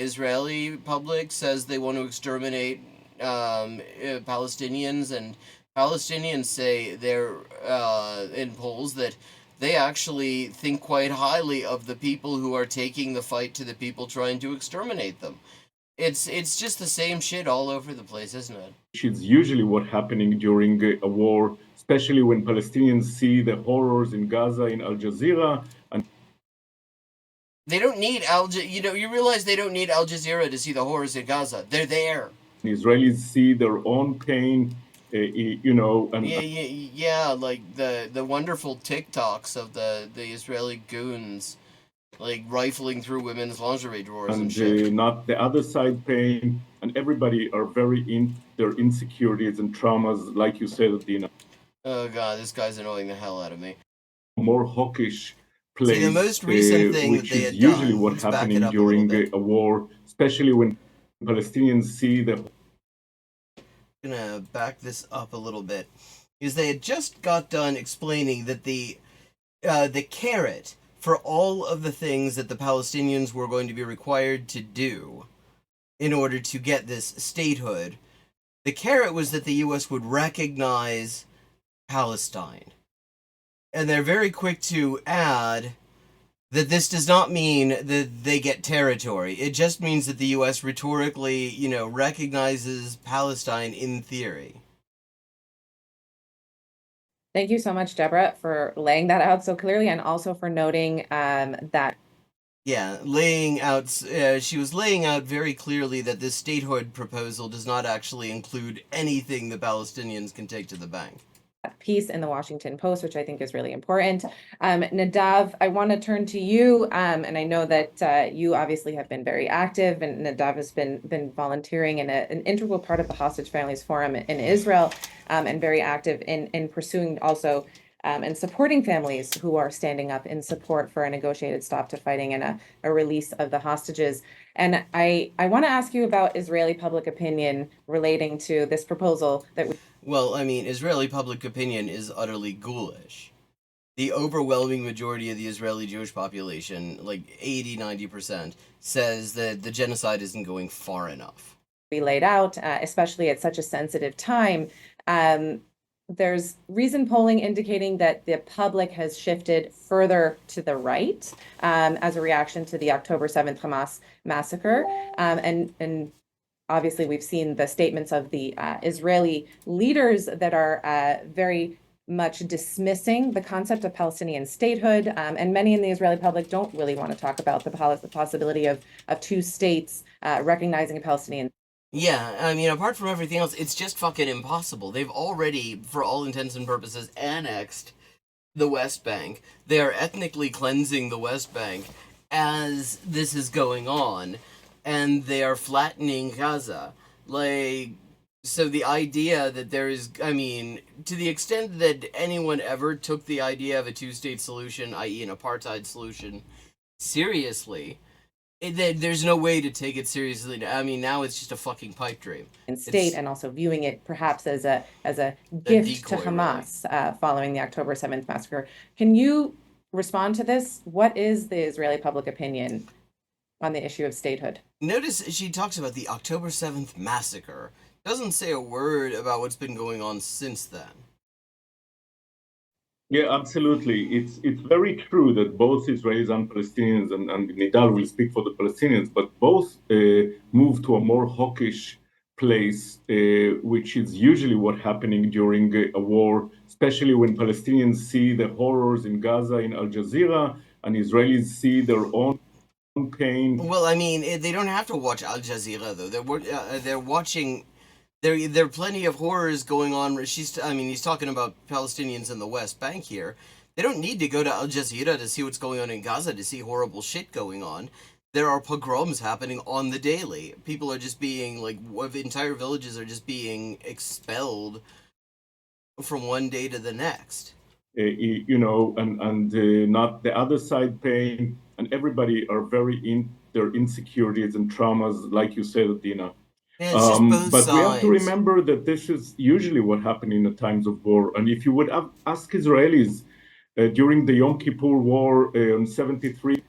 Israeli public says they want to exterminate Palestinians, and Palestinians say they're in polls that they actually think quite highly of the people who are taking the fight to the people trying to exterminate them. It's just the same shit all over the place, isn't it? which is usually what happening during a war, especially when Palestinians see the horrors in Gaza, in Al Jazeera, and They don't need you realize they don't need Al Jazeera to see the horrors in Gaza. They're there. Israelis see their own pain, and Yeah, like the wonderful TikToks of the Israeli goons, like rifling through women's lingerie drawers and shit. not the other side pain, and everybody are very in their insecurities and traumas, like you said, Adina. Oh god, this guy's annoying the hell out of me. More hawkish place. See, the most recent thing which that they is had usually done, what let's back happening it up a during little bit. a war, especially when Palestinians see the. I'm gonna back this up a little bit, is they had just got done explaining that the carrot for all of the things that the Palestinians were going to be required to do in order to get this statehood, the carrot was that the U.S. would recognize Palestine. And they're very quick to add that this does not mean that they get territory. It just means that the U.S. rhetorically, recognizes Palestine in theory. Thank you so much, Deborah, for laying that out so clearly and also for noting that. Yeah, she was laying out very clearly that this statehood proposal does not actually include anything the Palestinians can take to the bank. Piece in the Washington Post, which I think is really important. Nadav, I want to turn to you, and I know that you obviously have been very active, and Nadav has been volunteering in an integral part of the Hostage Families Forum in Israel, and very active in pursuing also and supporting families who are standing up in support for a negotiated stop to fighting and a release of the hostages. And I want to ask you about Israeli public opinion relating to this proposal that we. Well, I mean, Israeli public opinion is utterly ghoulish. The overwhelming majority of the Israeli Jewish population, like 80-90%, says that the genocide isn't going far enough. We laid out, especially at such a sensitive time. There's recent polling indicating that the public has shifted further to the right as a reaction to the October 7th Hamas massacre. And obviously, we've seen the statements of the Israeli leaders that are very much dismissing the concept of Palestinian statehood. And many in the Israeli public don't really want to talk about the possibility of two states recognizing a Palestinian Yeah, I mean, apart from everything else, it's just fucking impossible. They've already, for all intents and purposes, annexed the West Bank. They are ethnically cleansing the West Bank as this is going on, and they are flattening Gaza. Like, so the idea that there is, I mean, to the extent that anyone ever took the idea of a two-state solution, i.e., an apartheid solution, seriously, there's no way to take it seriously. I mean, now it's just a fucking pipe dream. And state, It's and also viewing it perhaps as a a gift to decoy, really. Hamas following the October 7th massacre. Can you respond to this? What is the Israeli public opinion on the issue of statehood? Notice she talks about the October 7th massacre. Doesn't say a word about what's been going on since then. Yeah, absolutely. It's very true that both Israelis and Palestinians, and Nidal will speak for the Palestinians, but both move to a more hawkish place, which is usually what happening during a war, especially when Palestinians see the horrors in Gaza in Al Jazeera, and Israelis see their own pain. Well, I mean, they don't have to watch Al Jazeera though. They're watching. There are plenty of horrors going on. I mean, he's talking about Palestinians in the West Bank here. They don't need to go to Al Jazeera to see what's going on in Gaza to see horrible shit going on. There are pogroms happening on the daily. People are just being entire villages are just being expelled from one day to the next. And not the other side pain, and everybody are very in their insecurities and traumas, like you said, Dina. Yeah, it's just both but sides. we have to remember that this is usually what happened in the times of war. And if you would ask Israelis during the Yom Kippur War in 73,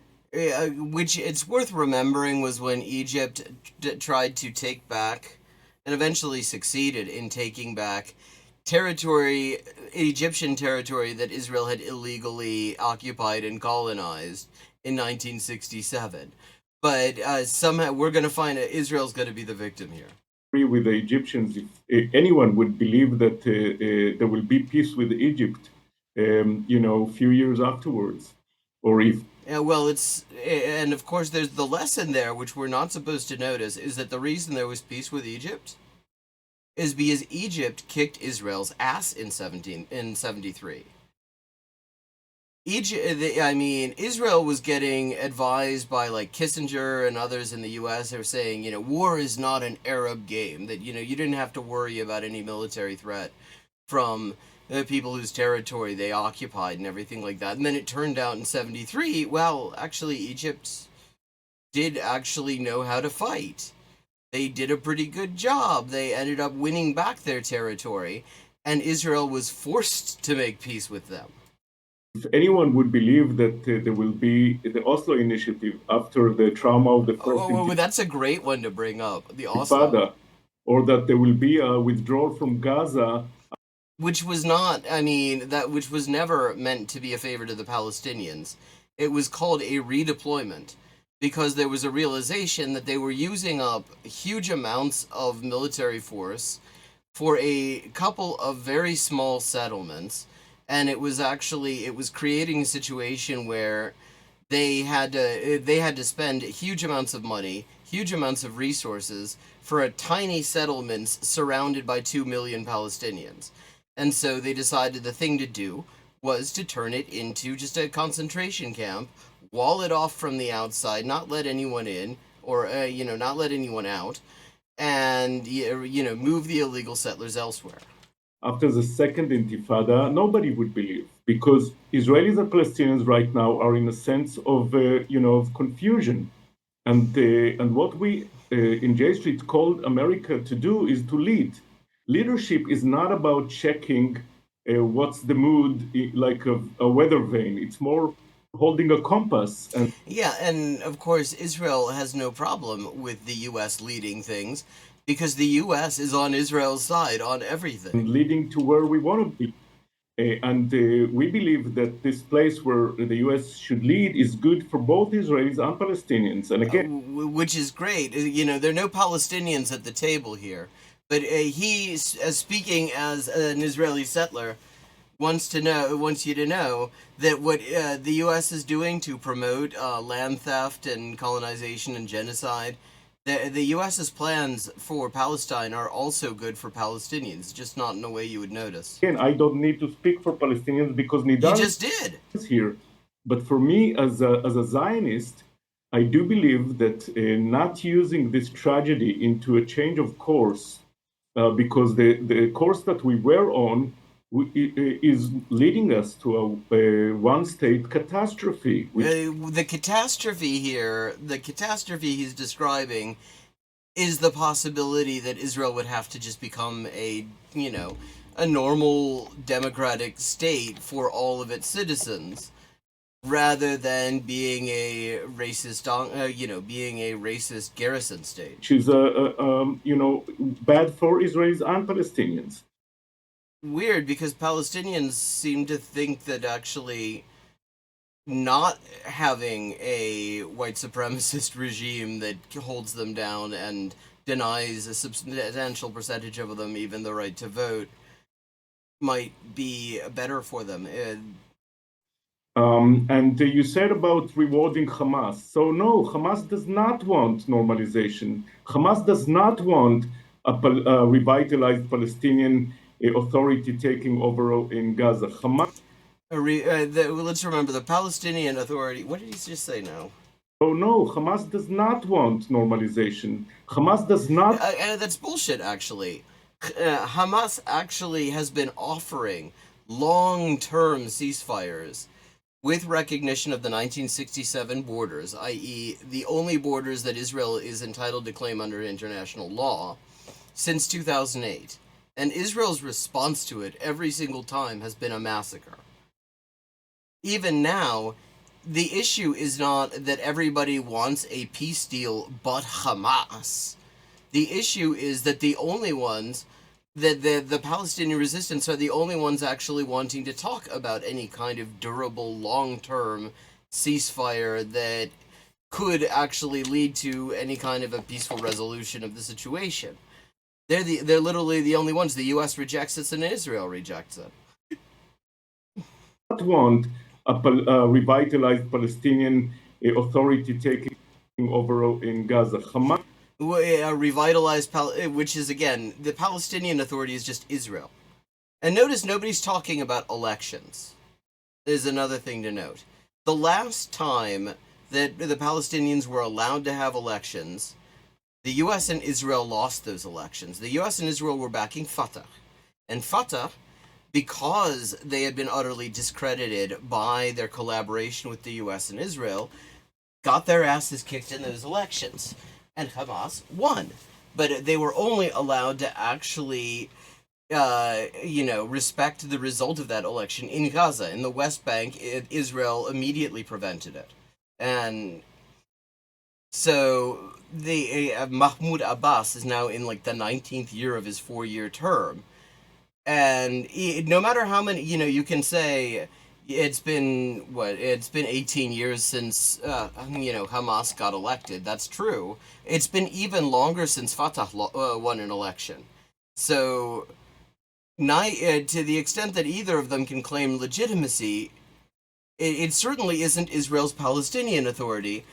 which it's worth remembering was when Egypt tried to take back and eventually succeeded in taking back Egyptian territory that Israel had illegally occupied and colonized in 1967. But somehow we're going to find Israel's going to be the victim here. With the Egyptians, if anyone would believe that there will be peace with Egypt, a few years afterwards, or if. Yeah, well, and of course there's the lesson there, which we're not supposed to notice, is that the reason there was peace with Egypt is because Egypt kicked Israel's ass in 73. Israel was getting advised by Kissinger and others in the U.S. They were saying, war is not an Arab game, that, you didn't have to worry about any military threat from the people whose territory they occupied and everything like that. And then it turned out in 73, well, actually, Egypt did actually know how to fight. They did a pretty good job. They ended up winning back their territory, and Israel was forced to make peace with them. If anyone would believe that there will be the Oslo Initiative after the trauma of the first that's a great one to bring up, the Oslo. Or that there will be a withdrawal from Gaza. Which was not, which was never meant to be a favor to the Palestinians. It was called a redeployment because there was a realization that they were using up huge amounts of military force for a couple of very small settlements. And it was creating a situation where they had to spend huge amounts of money, huge amounts of resources for a tiny settlements surrounded by 2 million Palestinians. And so they decided the thing to do was to turn it into just a concentration camp, wall it off from the outside, not let anyone in, or not let anyone out, and move the illegal settlers elsewhere. After the second Intifada, nobody would believe, because Israelis and Palestinians right now are in a sense of, of confusion. And what we in J Street called America to do is to lead. Leadership is not about checking what's the mood like a weather vane. It's more holding a compass. And of course, Israel has no problem with the U.S. leading things, because the U.S. is on Israel's side on everything. Leading to where we want to be. We believe that this place where the U.S. should lead is good for both Israelis and Palestinians. And again, which is great. There are no Palestinians at the table here. But he, speaking as an Israeli settler, wants you to know that what the U.S. is doing to promote land theft and colonization and genocide The U.S.'s plans for Palestine are also good for Palestinians, just not in a way you would notice. Again, I don't need to speak for Palestinians because You Nidal just did. is here. But for me, as a Zionist, I do believe that not using this tragedy into a change of course, because the course that we were on is leading us to a one-state catastrophe. The catastrophe he's describing is the possibility that Israel would have to just become a normal democratic state for all of its citizens, rather than being a racist garrison state, which is bad for Israelis and Palestinians. Weird, because Palestinians seem to think that actually not having a white supremacist regime that holds them down and denies a substantial percentage of them even the right to vote might be better for them. And you said about rewarding Hamas. So no, Hamas does not want normalization. Hamas does not want a revitalized Palestinian authority taking over in Gaza. Hamas. Let's remember the Palestinian Authority. What did he just say now? Oh no, Hamas does not want normalization. Hamas does not. That's bullshit, actually. Hamas actually has been offering long-term ceasefires with recognition of the 1967 borders, i.e., the only borders that Israel is entitled to claim under international law, since 2008. And Israel's response to it every single time has been a massacre. Even now, the issue is not that everybody wants a peace deal but Hamas. The issue is that the only ones, that the Palestinian resistance are the only ones actually wanting to talk about any kind of durable, long-term ceasefire that could actually lead to any kind of a peaceful resolution of the situation. They're literally the only ones. The U.S. rejects it and Israel rejects it. Not want a revitalized Palestinian authority taking over in Gaza. Hamas. A revitalized, which is, again, the Palestinian Authority is just Israel. And notice nobody's talking about elections. There's another thing to note. The last time that the Palestinians were allowed to have elections, the U.S. and Israel lost those elections. The U.S. and Israel were backing Fatah. And Fatah, because they had been utterly discredited by their collaboration with the U.S. and Israel, got their asses kicked in those elections. And Hamas won. But they were only allowed to actually, respect the result of that election in Gaza. In the West Bank, Israel immediately prevented it. And so Mahmoud Abbas is now in like the 19th year of his 4-year term. And no matter how many, you can say it's been 18 years since Hamas got elected. That's true. It's been even longer since Fatah won an election. So to the extent that either of them can claim legitimacy, it certainly isn't Israel's Palestinian Authority.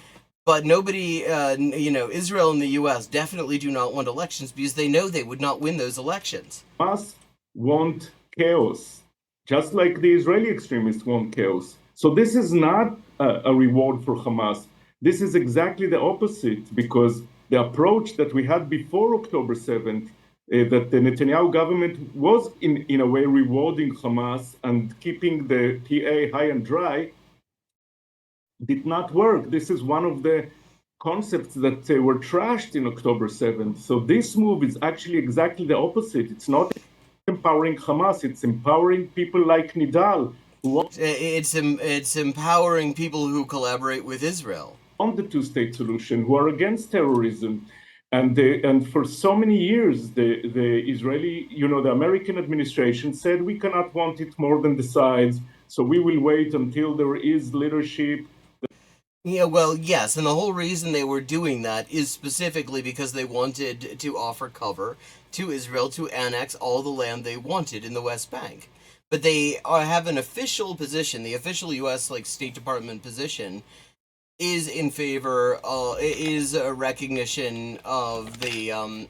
But nobody, Israel and the U.S. definitely do not want elections because they know they would not win those elections. Hamas want chaos, just like the Israeli extremists want chaos. So this is not a reward for Hamas. This is exactly the opposite, because the approach that we had before October 7th, that the Netanyahu government was in a way rewarding Hamas and keeping the PA high and dry, did not work. This is one of the concepts that were trashed in October 7th. So this move is actually exactly the opposite. It's not empowering Hamas, it's empowering people like Nidal. It's empowering people who collaborate with Israel on the two-state solution, who are against terrorism. And for so many years, the Israeli, the American administration said we cannot want it more than the sides, so we will wait until there is leadership. Yeah, well, yes, and the whole reason they were doing that is specifically because they wanted to offer cover to Israel to annex all the land they wanted in the West Bank. But they have an official position, the official U.S. State Department position, is in favor, is a recognition of the,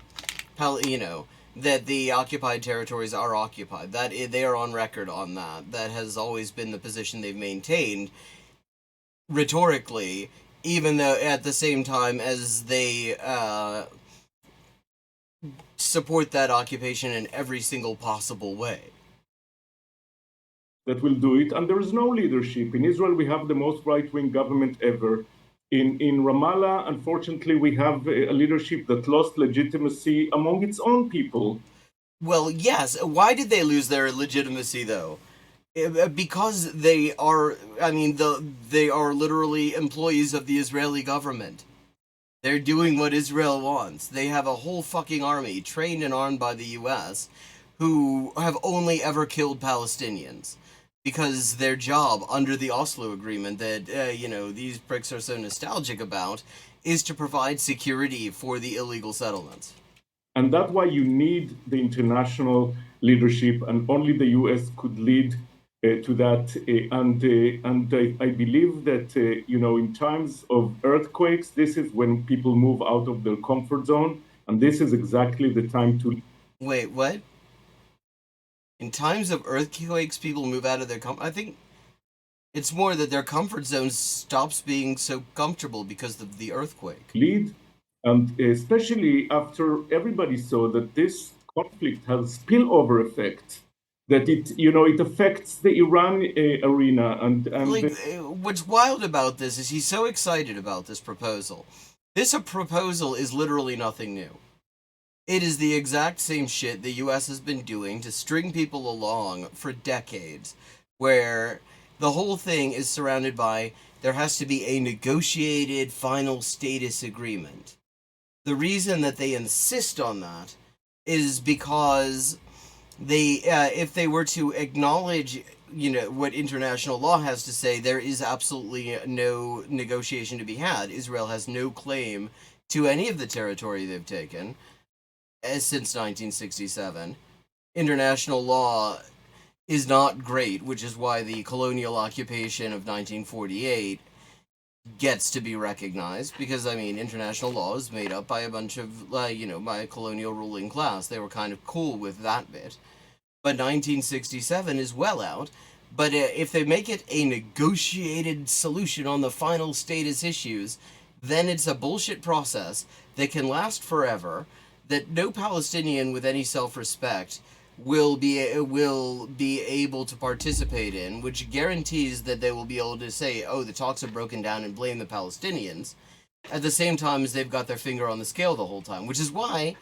that the occupied territories are occupied. That they are on record on that. That has always been the position they've maintained rhetorically, even though at the same time as they support that occupation in every single possible way. That will do it, and there is no leadership. In Israel, we have the most right-wing government ever. In Ramallah, unfortunately, we have a leadership that lost legitimacy among its own people. Well, yes. Why did they lose their legitimacy, though? Because they are, they are literally employees of the Israeli government. They're doing what Israel wants. They have a whole fucking army, trained and armed by the US, who have only ever killed Palestinians. Because their job under the Oslo Agreement that, these pricks are so nostalgic about, is to provide security for the illegal settlements. And that's why you need the international leadership, and only the US could lead to that. I believe that, in times of earthquakes, this is when people move out of their comfort zone, and this is exactly the time to... Wait, what? In times of earthquakes, people move out of their I think it's more that their comfort zone stops being so comfortable because of the earthquake. Lead, and especially after everybody saw that this conflict has spillover effect, that it affects the Iran arena. And what's wild about this is he's so excited about this proposal. This proposal is literally nothing new. It is the exact same shit the US has been doing to string people along for decades, where the whole thing is surrounded by there has to be a negotiated final status agreement. The reason that they insist on that is because they, if they were to acknowledge, what international law has to say, there is absolutely no negotiation to be had. Israel has no claim to any of the territory they've taken since 1967. International law is not great, which is why the colonial occupation of 1948 gets to be recognized, because, international law is made up by a bunch of, by a colonial ruling class. They were kind of cool with that bit. But 1967 is well out. But if they make it a negotiated solution on the final status issues, then it's a bullshit process that can last forever, that no Palestinian with any self-respect will be able to participate in, which guarantees that they will be able to say, oh, the talks are broken down, and blame the Palestinians, at the same time as they've got their finger on the scale the whole time, which is why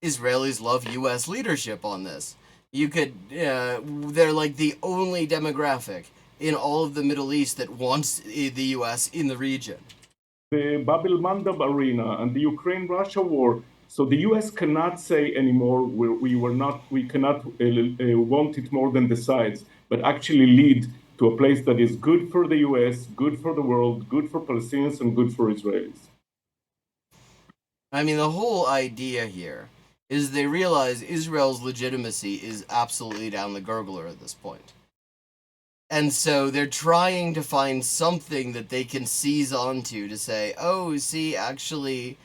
Israelis love U.S. leadership on this. They're like the only demographic in all of the Middle East that wants the U.S. in the region. The Bab el-Mandab arena and the Ukraine-Russia war. So the U.S. cannot say anymore we cannot want it more than the sides, but actually lead to a place that is good for the U.S., good for the world, good for Palestinians, and good for Israelis. The whole idea here is they realize Israel's legitimacy is absolutely down the gurgler at this point. And so they're trying to find something that they can seize onto to say, oh, see, actually,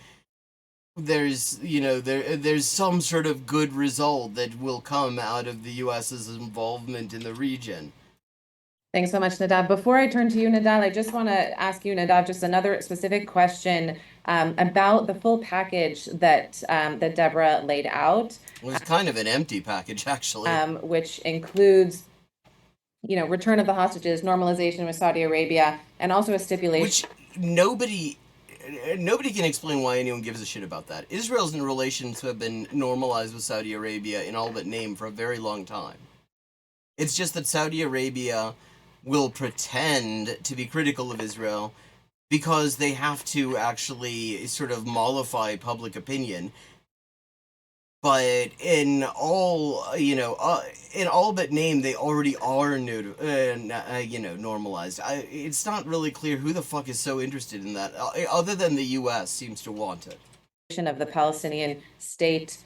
there's some sort of good result that will come out of the U.S.'s involvement in the region. Thanks so much, Nadav. Before I turn to you, Nadav, I just want to ask you, Nadav, just another specific question about the full package that Deborah laid out. Well, it's kind of an empty package, actually. Which includes, return of the hostages, normalization with Saudi Arabia, and also a stipulation. Which nobody can explain why anyone gives a shit about that. Israel's relations have been normalized with Saudi Arabia in all but name for a very long time. It's just that Saudi Arabia will pretend to be critical of Israel because they have to actually sort of mollify public opinion. But in all but name, they already are, normalized. It's not really clear who the fuck is so interested in that, other than the U.S. seems to want it. of the Palestinian state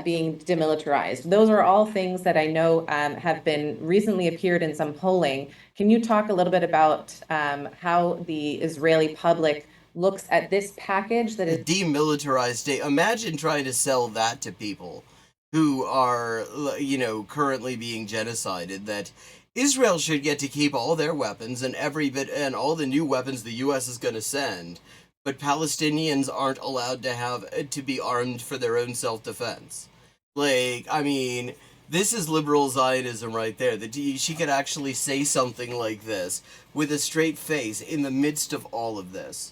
being demilitarized. Those are all things that I know have been recently appeared in some polling. Can you talk a little bit about how the Israeli public looks at this package that is Demilitarized state? Imagine trying to sell that to people who are, you know, currently being genocided, that Israel should get to keep all their weapons and every bit and all the new weapons the US is going to send, but Palestinians aren't allowed to have to be armed for their own self-defense. Like, I mean, this is liberal Zionism right there. That she could actually say something like this with a straight face in the midst of all of this.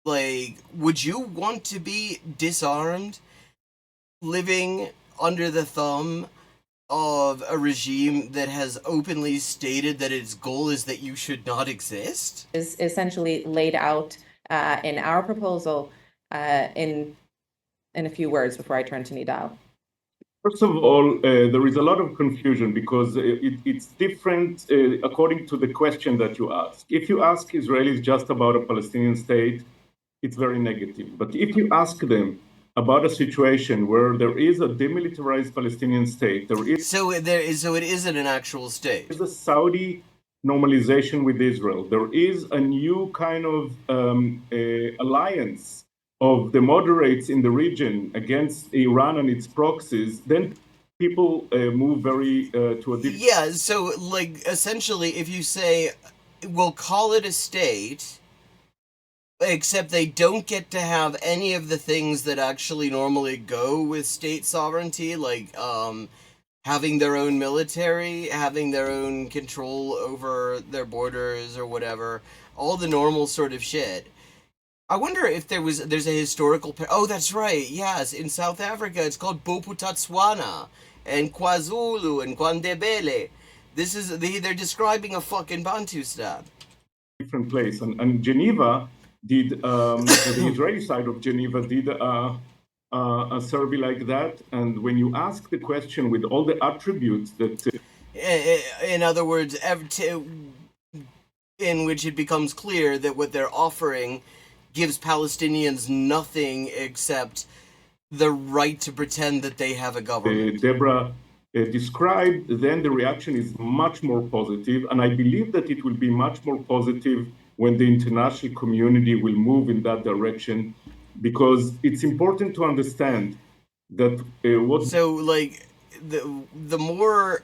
Like, would you want to be disarmed, living under the thumb of a regime that has openly stated that its goal is that you should not exist? Is essentially laid out in our proposal in a few words before I turn to Nidal. First of all, there is a lot of confusion because it's different according to the question that you ask. If you ask Israelis just about a Palestinian state, it's very negative. But if you ask them about a situation where there is a demilitarized Palestinian state, so it isn't an actual state. There's a Saudi normalization with Israel. There is a new kind of alliance of the moderates in the region against Iran and its proxies. Then people move very to a different... Yeah, so like essentially if you say, we'll call it a state, except they don't get to have any of the things that actually normally go with state sovereignty, like having their own military, having their own control over their borders or whatever, all the normal sort of shit. I wonder if there's a historical... Oh, that's right, yes, in South Africa it's called Bophuthatswana, and KwaZulu, and Kwandebele. This is... They're describing a fucking Bantustan. Different place, and Geneva did, the Israeli side of Geneva did a survey like that, and when you ask the question with all the attributes that... In other words, in which it becomes clear that what they're offering gives Palestinians nothing except the right to pretend that they have a government. Deborah described, then the reaction is much more positive, and I believe that it will be much more positive when the international community will move in that direction, because it's important to understand that So, like, the more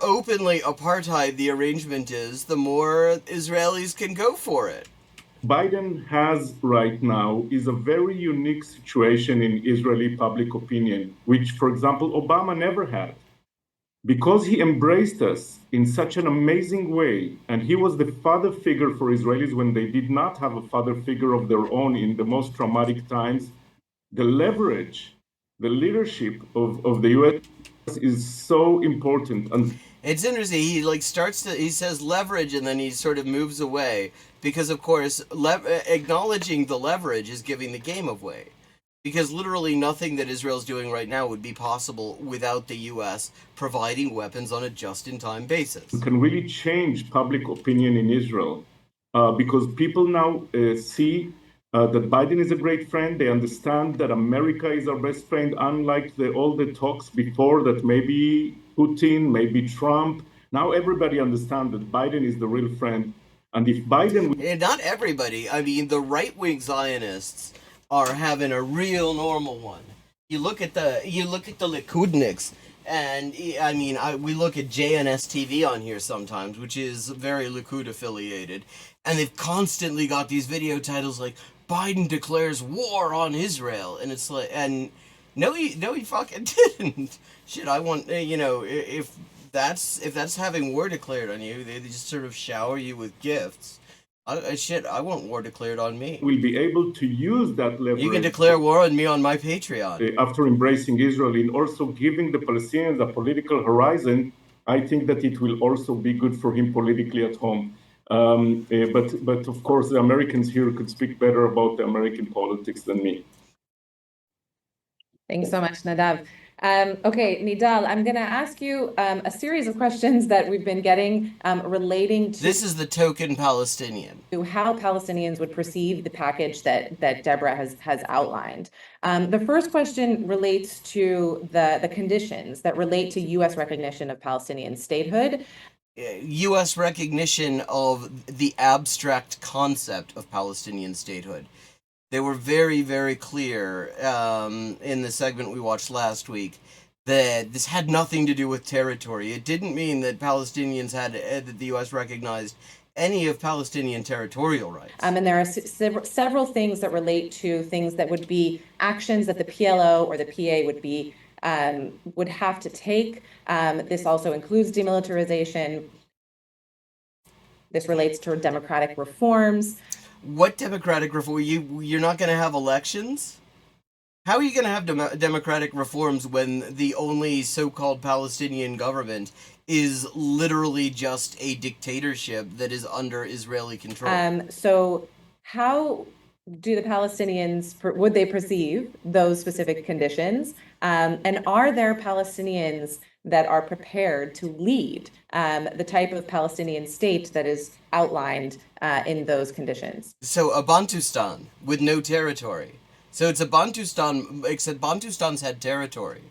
openly apartheid the arrangement is, the more Israelis can go for it. Biden has right now is a very unique situation in Israeli public opinion, which, for example, Obama never had. Because he embraced us in such an amazing way, and he was the father figure for Israelis when they did not have a father figure of their own in the most traumatic times, the leverage, the leadership of the U.S. is so important. And it's interesting, he like he says leverage and then he sort of moves away, because of course acknowledging the leverage is giving the game away. Because literally nothing that Israel's doing right now would be possible without the U.S. providing weapons on a just-in-time basis. It can really change public opinion in Israel, because people now see that Biden is a great friend. They understand that America is our best friend, unlike all the talks before that maybe Putin, maybe Trump. Now everybody understands that Biden is the real friend. And if Biden... Not everybody. I mean, the right-wing Zionists are having a real normal one. You look at the Likudniks, and I mean, we look at JNS TV on here sometimes, which is very Likud affiliated, and they've constantly got these video titles like Biden declares war on Israel, and it's like, and no, he fucking didn't. Shit, I want, you know, if that's having war declared on you, they just sort of shower you with gifts. I want war declared on me. We'll be able to use that leverage. You can declare war on me on my Patreon. After embracing Israel and also giving the Palestinians a political horizon, I think that it will also be good for him politically at home. But of course, the Americans here could speak better about the American politics than me. Thanks so much, Nadav. Okay, Nidal, I'm going to ask you a series of questions that we've been getting relating to This is the token Palestinian. how Palestinians would perceive the package that Deborah has outlined. The first question relates to the conditions that relate to U.S. recognition of Palestinian statehood. U.S. recognition of the abstract concept of Palestinian statehood. They were very, very clear in the segment we watched last week that this had nothing to do with territory. It didn't mean that Palestinians had, that the U.S. recognized any of Palestinian territorial rights. And there are several things that relate to things that would be actions that the PLO or the PA would have to take. This also includes demilitarization. This relates to democratic reforms. What democratic reform? You're not going to have elections? How are you going to have democratic reforms when the only so-called Palestinian government is literally just a dictatorship that is under Israeli control? So how do the Palestinians, would they perceive those specific conditions? And are there Palestinians that are prepared to lead the type of Palestinian state that is outlined in those conditions? So a Bantustan with no territory. So it's a Bantustan, except Bantustans had territory.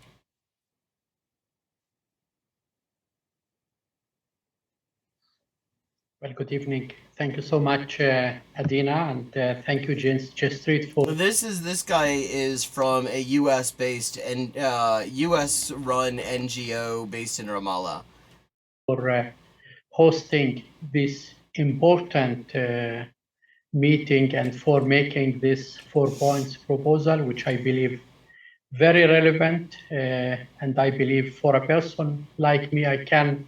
Well, good evening. Thank you so much, Adina, and thank you, J Street, for This guy is from a U.S.-based and U.S.-run NGO based in Ramallah. Hosting this important meeting and for making this 4 points proposal, which I believe very relevant, and I believe for a person like me, I can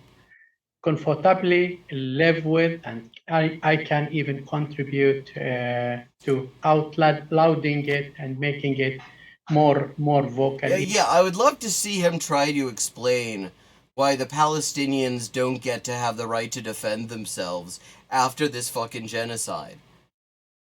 comfortably live with, and I can even contribute to outlouding it and making it more vocal. Yeah, I would love to see him try to explain why the Palestinians don't get to have the right to defend themselves after this fucking genocide.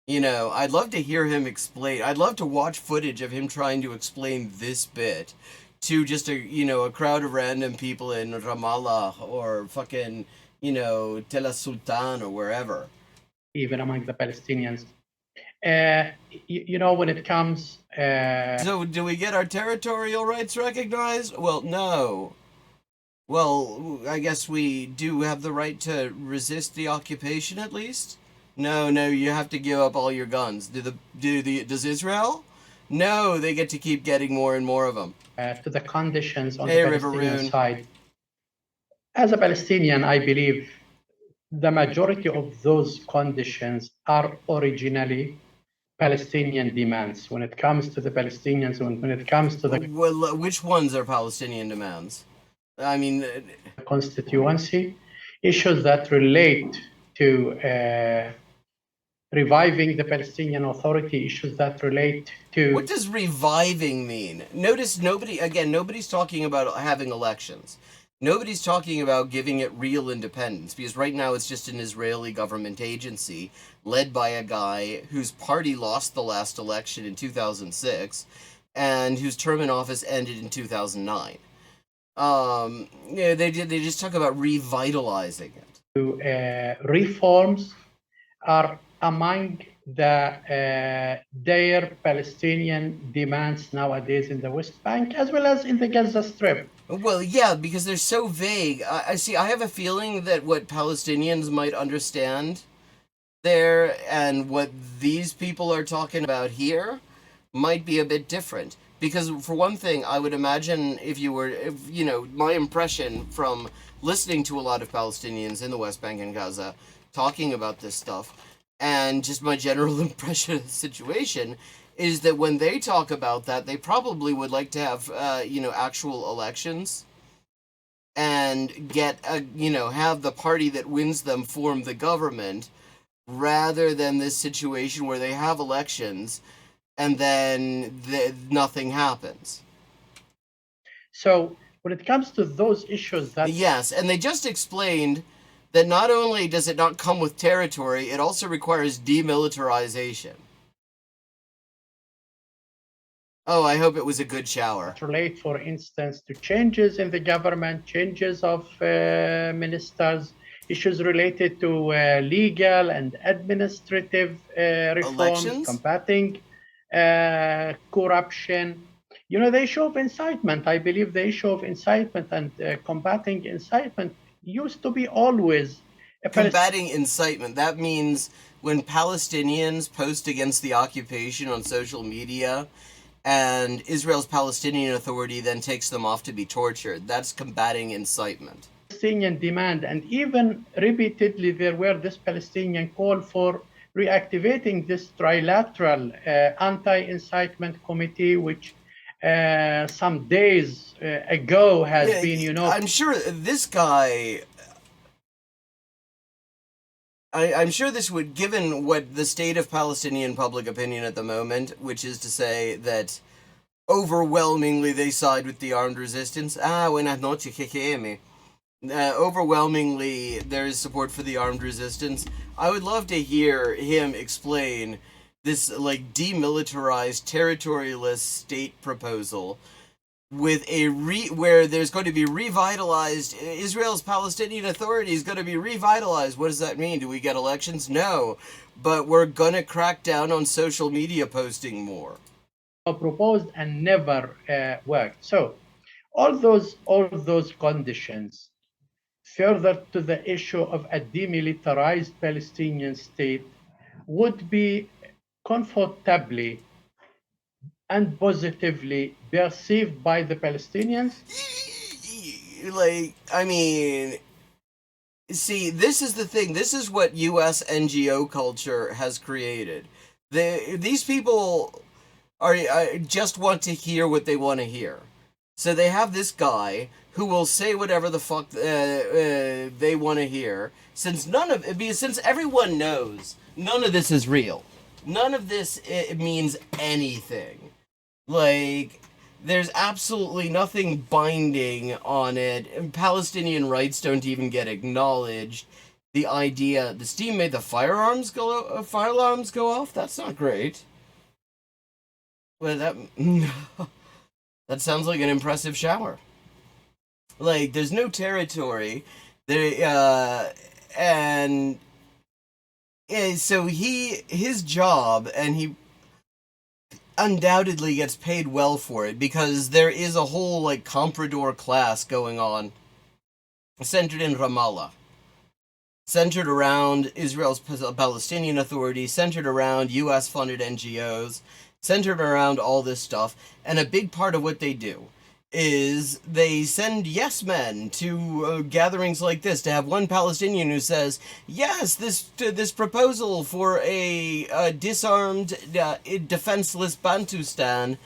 You know, I'd love to hear him explain. I'd love to watch footage of him trying to explain this bit to just a crowd of random people in Ramallah or fucking, Tel Sultan or wherever. Even among the Palestinians. When it comes... So, do we get our territorial rights recognized? Well, no. Well, I guess we do have the right to resist the occupation at least? No, you have to give up all your guns. Does Israel? No, they get to keep getting more and more of them. To the conditions on the Palestinian side. As a Palestinian, I believe the majority of those conditions are originally Palestinian demands. When it comes to the Palestinians, when it comes to the... Well, which ones are Palestinian demands? I mean... constituency, issues that relate to reviving the Palestinian Authority, issues that relate to... What does reviving mean? Notice nobody's talking about having elections. Nobody's talking about giving it real independence, because right now it's just an Israeli government agency led by a guy whose party lost the last election in 2006 and whose term in office ended in 2009. They just talk about revitalizing it. Reforms are among their Palestinian demands nowadays in the West Bank as well as in the Gaza Strip. Well, yeah, because they're so vague. I have a feeling that what Palestinians might understand there and what these people are talking about here might be a bit different. Because for one thing, I would imagine my impression from listening to a lot of Palestinians in the West Bank and Gaza talking about this stuff, and just my general impression of the situation, is that when they talk about that, they probably would like to have, actual elections and get, have the party that wins them form the government, rather than this situation where they have elections and then nothing happens. So when it comes to those issues that... Yes, and they just explained that not only does it not come with territory, it also requires demilitarization. Oh, I hope it was a good shower. relate, for instance, to changes in the government, changes of ministers, issues related to legal and administrative reforms, Elections? combating corruption. You know, the issue of incitement, I believe the issue of incitement and combating incitement used to be always a Combating incitement. That means when Palestinians post against the occupation on social media and Israel's Palestinian Authority then takes them off to be tortured. That's combating incitement. Palestinian demand, and even repeatedly there were this Palestinian call for reactivating this trilateral anti-incitement committee, which some days ago has been, you know, I'm sure this guy. I'm sure this would, given what the state of Palestinian public opinion at the moment, which is to say that overwhelmingly they side with the armed resistance. Buenas noches, que overwhelmingly there is support for the armed resistance. I would love to hear him explain this like demilitarized, territorialist state proposal with a where there's going to be revitalized. Israel's Palestinian Authority is going to be revitalized. What does that mean? Do we get elections? No, but we're gonna crack down on social media posting more. Proposed and never worked. So all those conditions, further to the issue of a demilitarized Palestinian state, would be comfortably and positively perceived by the Palestinians. Like, I mean, see, this is the thing. This is what U.S. NGO culture has created. These people are just want to hear what they want to hear. So they have this guy who will say whatever the fuck they want to hear. Since everyone knows none of this is real. None of this means anything. Like, there's absolutely nothing binding on it. And Palestinian rights don't even get acknowledged. The idea, the steam made the fire alarms go off. That's not great. Well, that sounds like an impressive shower. Like, there's no territory there, and so his job, and he undoubtedly gets paid well for it, because there is a whole like comprador class going on centered in Ramallah, centered around Israel's Palestinian Authority, centered around US funded NGOs, centered around all this stuff. And a big part of what they do is they send yes men to gatherings like this to have one Palestinian who says, yes, this proposal for a disarmed, defenseless Bantustan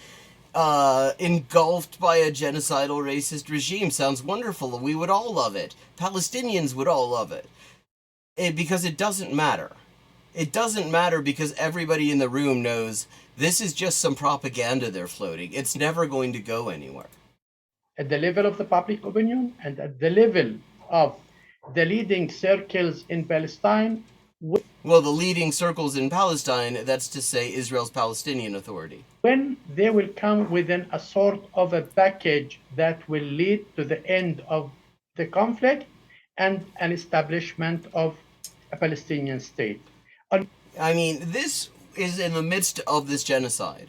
engulfed by a genocidal racist regime sounds wonderful. We would all love it. Palestinians would all love it. Because it doesn't matter. It doesn't matter, because everybody in the room knows this is just some propaganda they're floating. It's never going to go anywhere. At the level of the public opinion and at the level of the leading circles in Palestine. Well, the leading circles in Palestine, that's to say Israel's Palestinian Authority. When they will come within a sort of a package that will lead to the end of the conflict and an establishment of a Palestinian state. I mean, this is in the midst of this genocide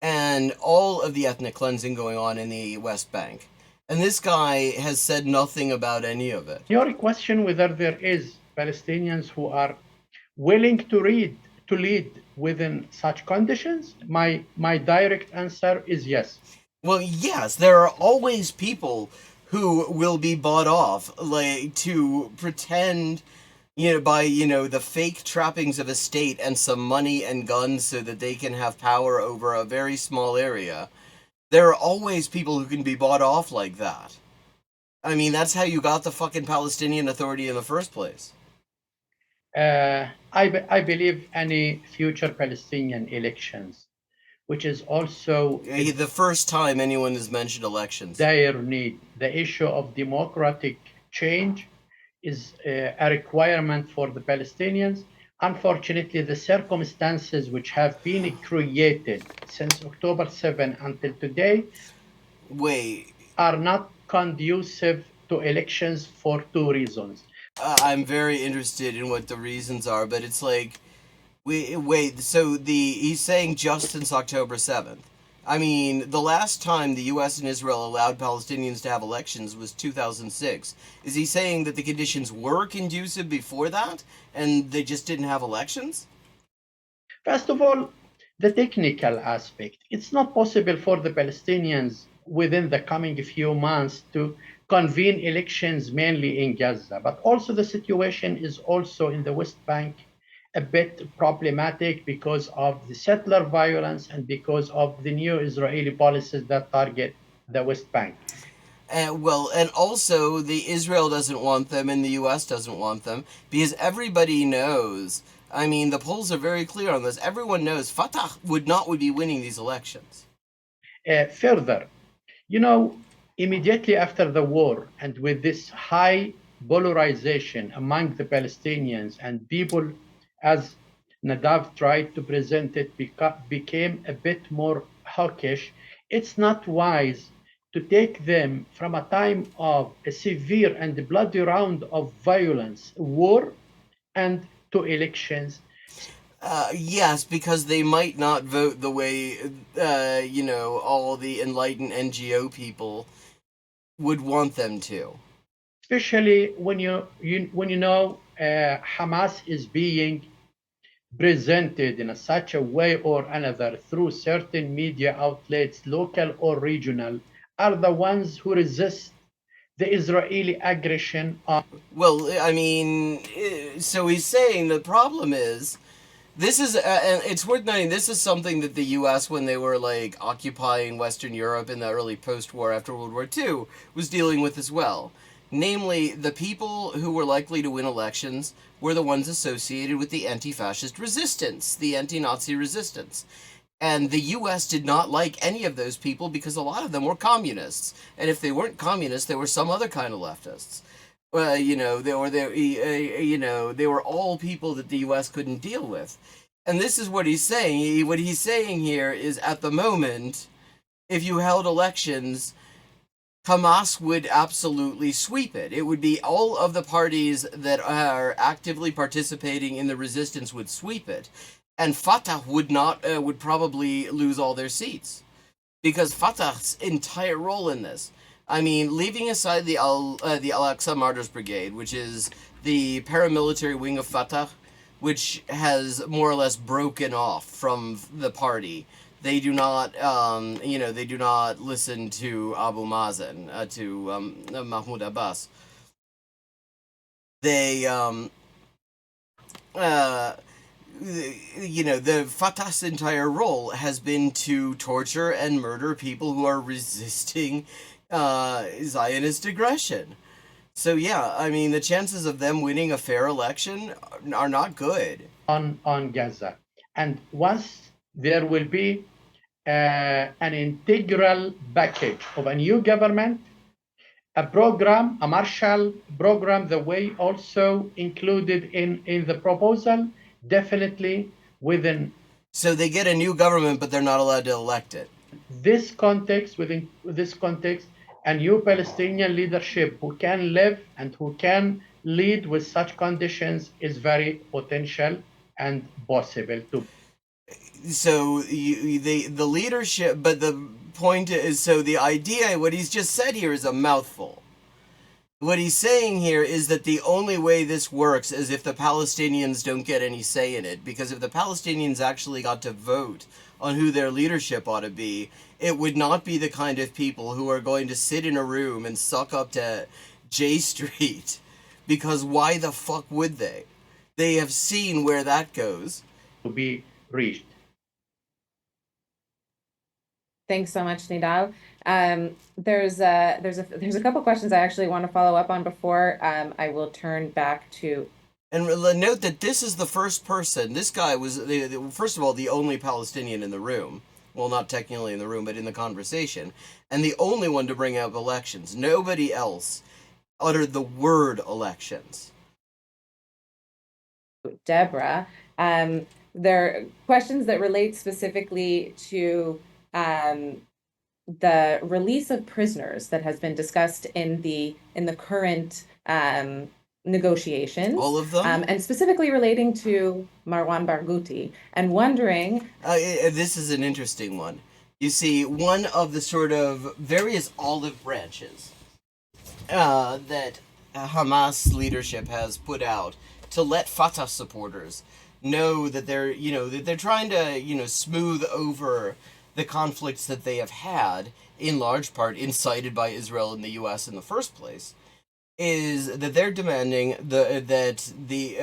and all of the ethnic cleansing going on in the West Bank. And this guy has said nothing about any of it. Your question whether there is Palestinians who are willing to lead within such conditions, my direct answer is yes. Well, yes, there are always people who will be bought off, like, to pretend, by, the fake trappings of a state and some money and guns so that they can have power over a very small area. There are always people who can be bought off like that. I mean, that's how you got the fucking Palestinian Authority in the first place. I believe any future Palestinian elections, which is also the first time anyone has mentioned elections. Dire need. The issue of democratic change is a requirement for the Palestinians. Unfortunately, the circumstances which have been created since October 7 until today Wait, are not conducive to elections for two reasons. I'm very interested in what the reasons are, but it's like, wait. So he's saying just since October 7th. I mean, the last time the U.S. and Israel allowed Palestinians to have elections was 2006. Is he saying that the conditions were conducive before that, and they just didn't have elections? First of all, the technical aspect. It's not possible for the Palestinians within the coming few months to convene elections mainly in Gaza, but also the situation is also in the West Bank a bit problematic because of the settler violence and because of the new Israeli policies that target the West Bank. And also the Israel doesn't want them and the U.S. doesn't want them because everybody knows. I mean, the polls are very clear on this. Everyone knows Fatah would be winning these elections. Further, you know, immediately after the war and with this high polarization among the Palestinians and people, as Nadav tried to present it, became a bit more hawkish. It's not wise to take them from a time of a severe and bloody round of violence, war, and to elections. Yes, because they might not vote the way, all the enlightened NGO people would want them to. Especially when when you know Hamas is being presented in such a way or another through certain media outlets, local or regional, are the ones who resist the Israeli aggression on. Well, I mean, so he's saying the problem is this is, and it's worth noting, this is something that the U.S., when they were like occupying Western Europe in the early post-war after World War II, was dealing with as well. Namely, the people who were likely to win elections were the ones associated with the anti-fascist resistance, the anti-Nazi resistance. And the U.S. did not like any of those people because a lot of them were communists. And if they weren't communists, they were some other kind of leftists. They were all people that the U.S. couldn't deal with. And this is what he's saying. What he's saying here is, at the moment, if you held elections, Hamas would absolutely sweep it. It would be all of the parties that are actively participating in the resistance would sweep it, and Fatah would probably lose all their seats, because Fatah's entire role in this. I mean, leaving aside the Al-Aqsa Martyrs Brigade, which is the paramilitary wing of Fatah, which has more or less broken off from the party. They do not, they do not listen to Abu Mazen, to Mahmoud Abbas. They, the Fatah's entire role has been to torture and murder people who are resisting Zionist aggression. So yeah, I mean, the chances of them winning a fair election are not good. On Gaza. And once there will be an integral package of a new government, a program, a Marshall program, the way also included in the proposal, definitely within. So they get a new government, but they're not allowed to elect it. This context, within this context, a new Palestinian leadership who can live and who can lead with such conditions is very potential and possible too. So the leadership, but the point is, so the idea, what he's just said here is a mouthful. What he's saying here is that the only way this works is if the Palestinians don't get any say in it, because if the Palestinians actually got to vote on who their leadership ought to be, it would not be the kind of people who are going to sit in a room and suck up to J Street, because why the fuck would they? They have seen where that goes. To be reached. Thanks so much, Nidal. There's a couple questions I actually want to follow up on before I will turn back to. And note that this is the first person. This guy was, first of all, the only Palestinian in the room. Well, not technically in the room, but in the conversation. And the only one to bring up elections. Nobody else uttered the word elections. Deborah. There are questions that relate specifically to the release of prisoners that has been discussed in the current negotiations. All of them? And specifically relating to Marwan Barghouti, and wondering. This is an interesting one. You see, one of the sort of various olive branches that Hamas leadership has put out to let Fatah supporters know that they're trying to, smooth over the conflicts that they have had, in large part incited by Israel and the U.S. in the first place, is that they're demanding that the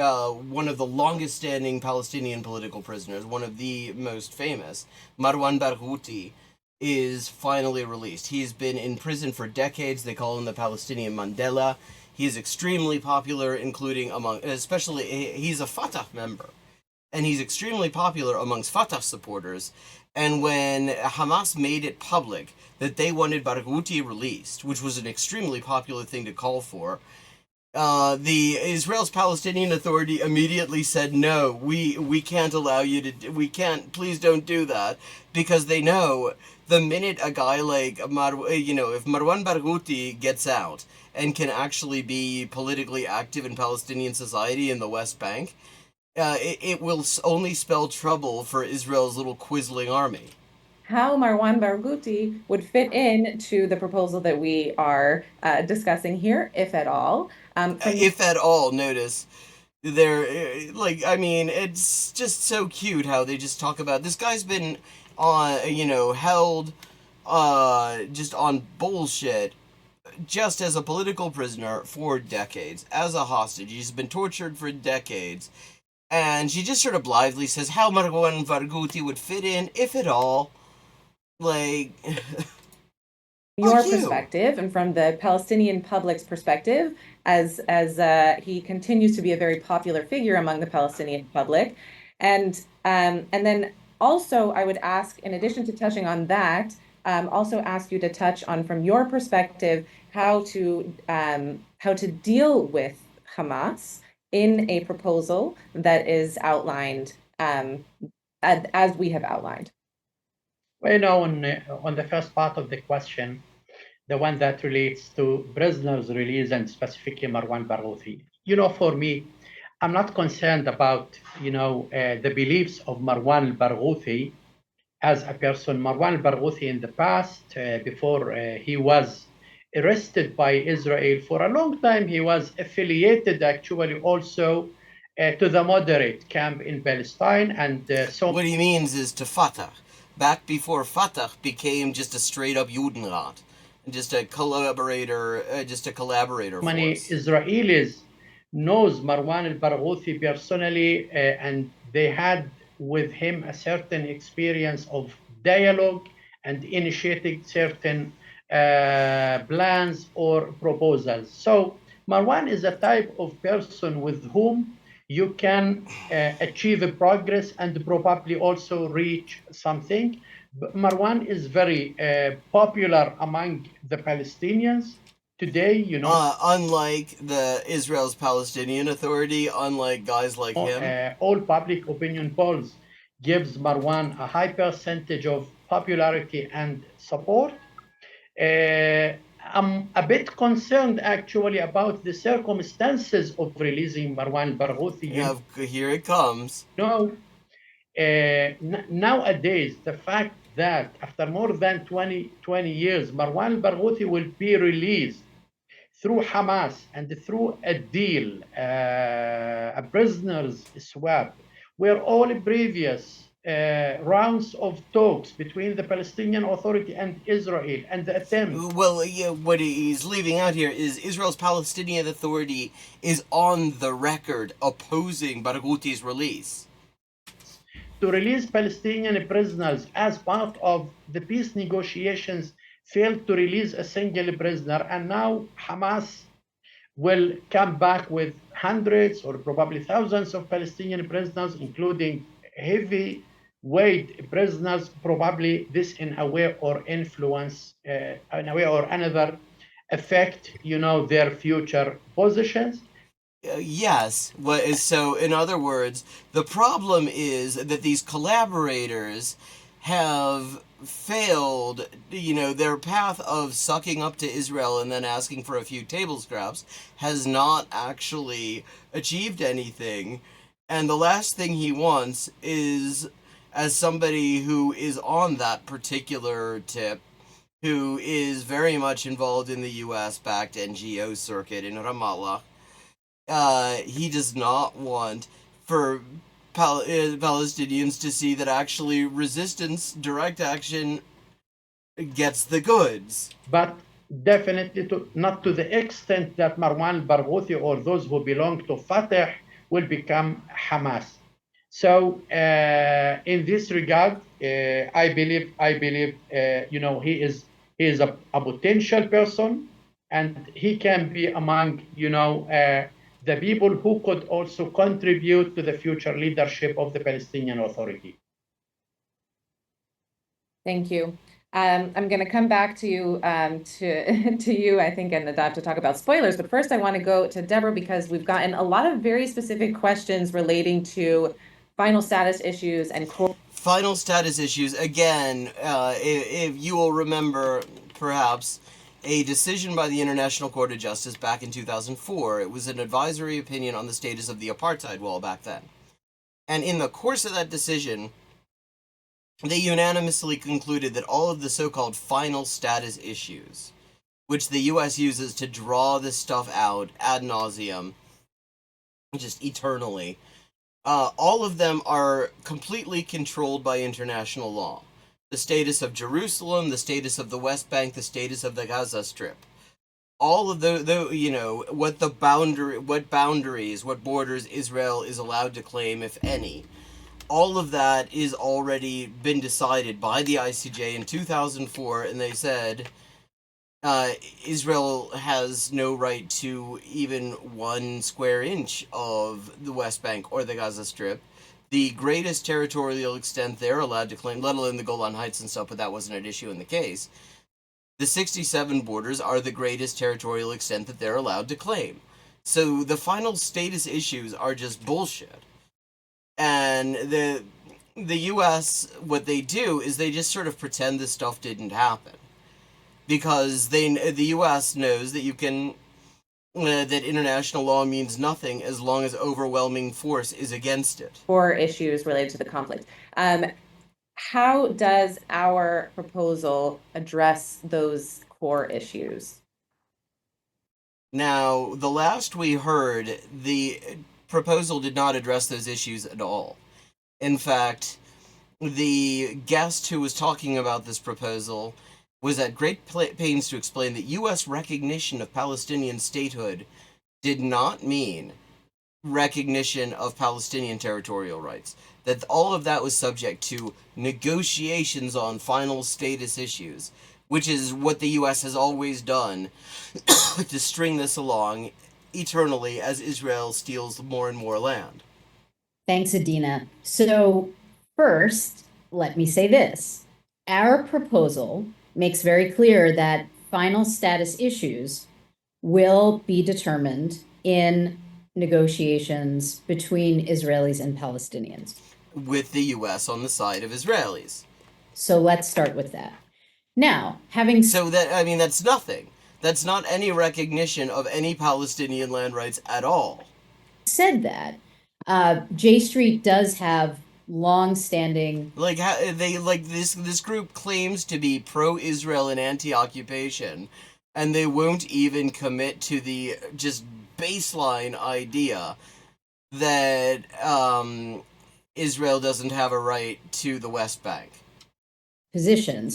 one of the longest-standing Palestinian political prisoners, one of the most famous, Marwan Barghouti, is finally released. He's been in prison for decades. They call him the Palestinian Mandela. He is extremely popular, including especially he's a Fatah member, and he's extremely popular amongst Fatah supporters. And when Hamas made it public that they wanted Barghouti released, which was an extremely popular thing to call for, the Israel's Palestinian Authority immediately said, no, we can't allow you to, we can't, please don't do that, because they know the minute a guy like, if Marwan Barghouti gets out and can actually be politically active in Palestinian society in the West Bank, it will only spell trouble for Israel's little quisling army. How Marwan Barghouti would fit into the proposal that we are discussing here, if at all. If at all, notice. It's just so cute how they just talk about, this guy's been held just on bullshit, just as a political prisoner for decades, as a hostage. He's been tortured for decades. And she just sort of blithely says how Marwan Barghouti would fit in, if at all. Like, your perspective, and from the Palestinian public's perspective, as he continues to be a very popular figure among the Palestinian public, and then also I would ask, in addition to touching on that, also ask you to touch on, from your perspective, how to deal with Hamas in a proposal that is outlined as we have outlined. Well, on the first part of the question, the one that relates to prisoners release and specifically Marwan Barghouti, for me, I'm not concerned about, the beliefs of Marwan Barghouti as a person. Marwan Barghouti in the past, before he was arrested by Israel for a long time, he was affiliated actually also to the moderate camp in Palestine. And so what he means is to Fatah, back before Fatah became just a straight up Judenrat, just a collaborator many force. Israelis knows Marwan al-Barghouti personally, and they had with him a certain experience of dialogue and initiating certain plans or proposals. So Marwan is a type of person with whom you can achieve a progress and probably also reach something. But Marwan is very popular among the Palestinians today, unlike the Israel's Palestinian Authority, unlike guys like him. All public opinion polls gives Marwan a high percentage of popularity and support. I'm a bit concerned actually about the circumstances of releasing Marwan Barghouti. Yeah, here it comes. Nowadays, the fact that after more than 20 years, Marwan Barghouti will be released through Hamas and through a deal, a prisoners swap, where all previous rounds of talks between the Palestinian Authority and Israel and the attempt. Well, yeah, what he's leaving out here is Israel's Palestinian Authority is on the record opposing Barghouti's release. To release Palestinian prisoners as part of the peace negotiations failed to release a single prisoner, and now Hamas will come back with hundreds or probably thousands of Palestinian prisoners, including heavyweight prisoners, probably this in a way or influence, in a way or another, affect, their future positions. Yes. What is so? In other words, the problem is that these collaborators have failed. Their path of sucking up to Israel and then asking for a few table scraps has not actually achieved anything. And the last thing he wants is, as somebody who is on that particular tip, who is very much involved in the U.S.-backed NGO circuit in Ramallah, he does not want for Palestinians to see that actually resistance, direct action, gets the goods. But definitely not to the extent that Marwan al-Barghouthi or those who belong to Fatah will become Hamas. So in this regard, I believe he is a potential person, and he can be among the people who could also contribute to the future leadership of the Palestinian Authority. Thank you. I'm going to come back to you, to you, I think, and Nadav to talk about spoilers. But first, I want to go to Deborah because we've gotten a lot of very specific questions relating to final status issues and final status issues. Again, if you will remember, perhaps, a decision by the International Court of Justice back in 2004. It was an advisory opinion on the status of the apartheid wall back then. And in the course of that decision, they unanimously concluded that all of the so-called final status issues, which the U.S. uses to draw this stuff out ad nauseum, just eternally, all of them are completely controlled by international law. The status of Jerusalem, the status of the West Bank, the status of the Gaza Strip. All of what boundaries, what borders Israel is allowed to claim, if any. All of that is already been decided by the ICJ in 2004, and they said Israel has no right to even 1 square inch of the West Bank or the Gaza Strip. The greatest territorial extent they're allowed to claim, let alone the Golan Heights and stuff, but that wasn't an issue in the case. The 67 borders are the greatest territorial extent that they're allowed to claim. So the final status issues are just bullshit. And the U.S., what they do is they just sort of pretend this stuff didn't happen. Because the U.S. knows that that international law means nothing as long as overwhelming force is against it. Core issues related to the conflict. How does our proposal address those core issues? Now, the last we heard, the proposal did not address those issues at all. In fact, the guest who was talking about this proposal was at great pains to explain that U.S. recognition of Palestinian statehood did not mean recognition of Palestinian territorial rights. That all of that was subject to negotiations on final status issues, which is what the U.S. has always done to string this along eternally as Israel steals more and more land. Thanks, Adina. So first, let me say this. Our proposal makes very clear that final status issues will be determined in negotiations between Israelis and Palestinians. With the U.S. on the side of Israelis. So let's start with that. Now, that's nothing. That's not any recognition of any Palestinian land rights at all. Said that, J Street does have long-standing... This group claims to be pro-Israel and anti-occupation, and they won't even commit to the just baseline idea that Israel doesn't have a right to the West Bank.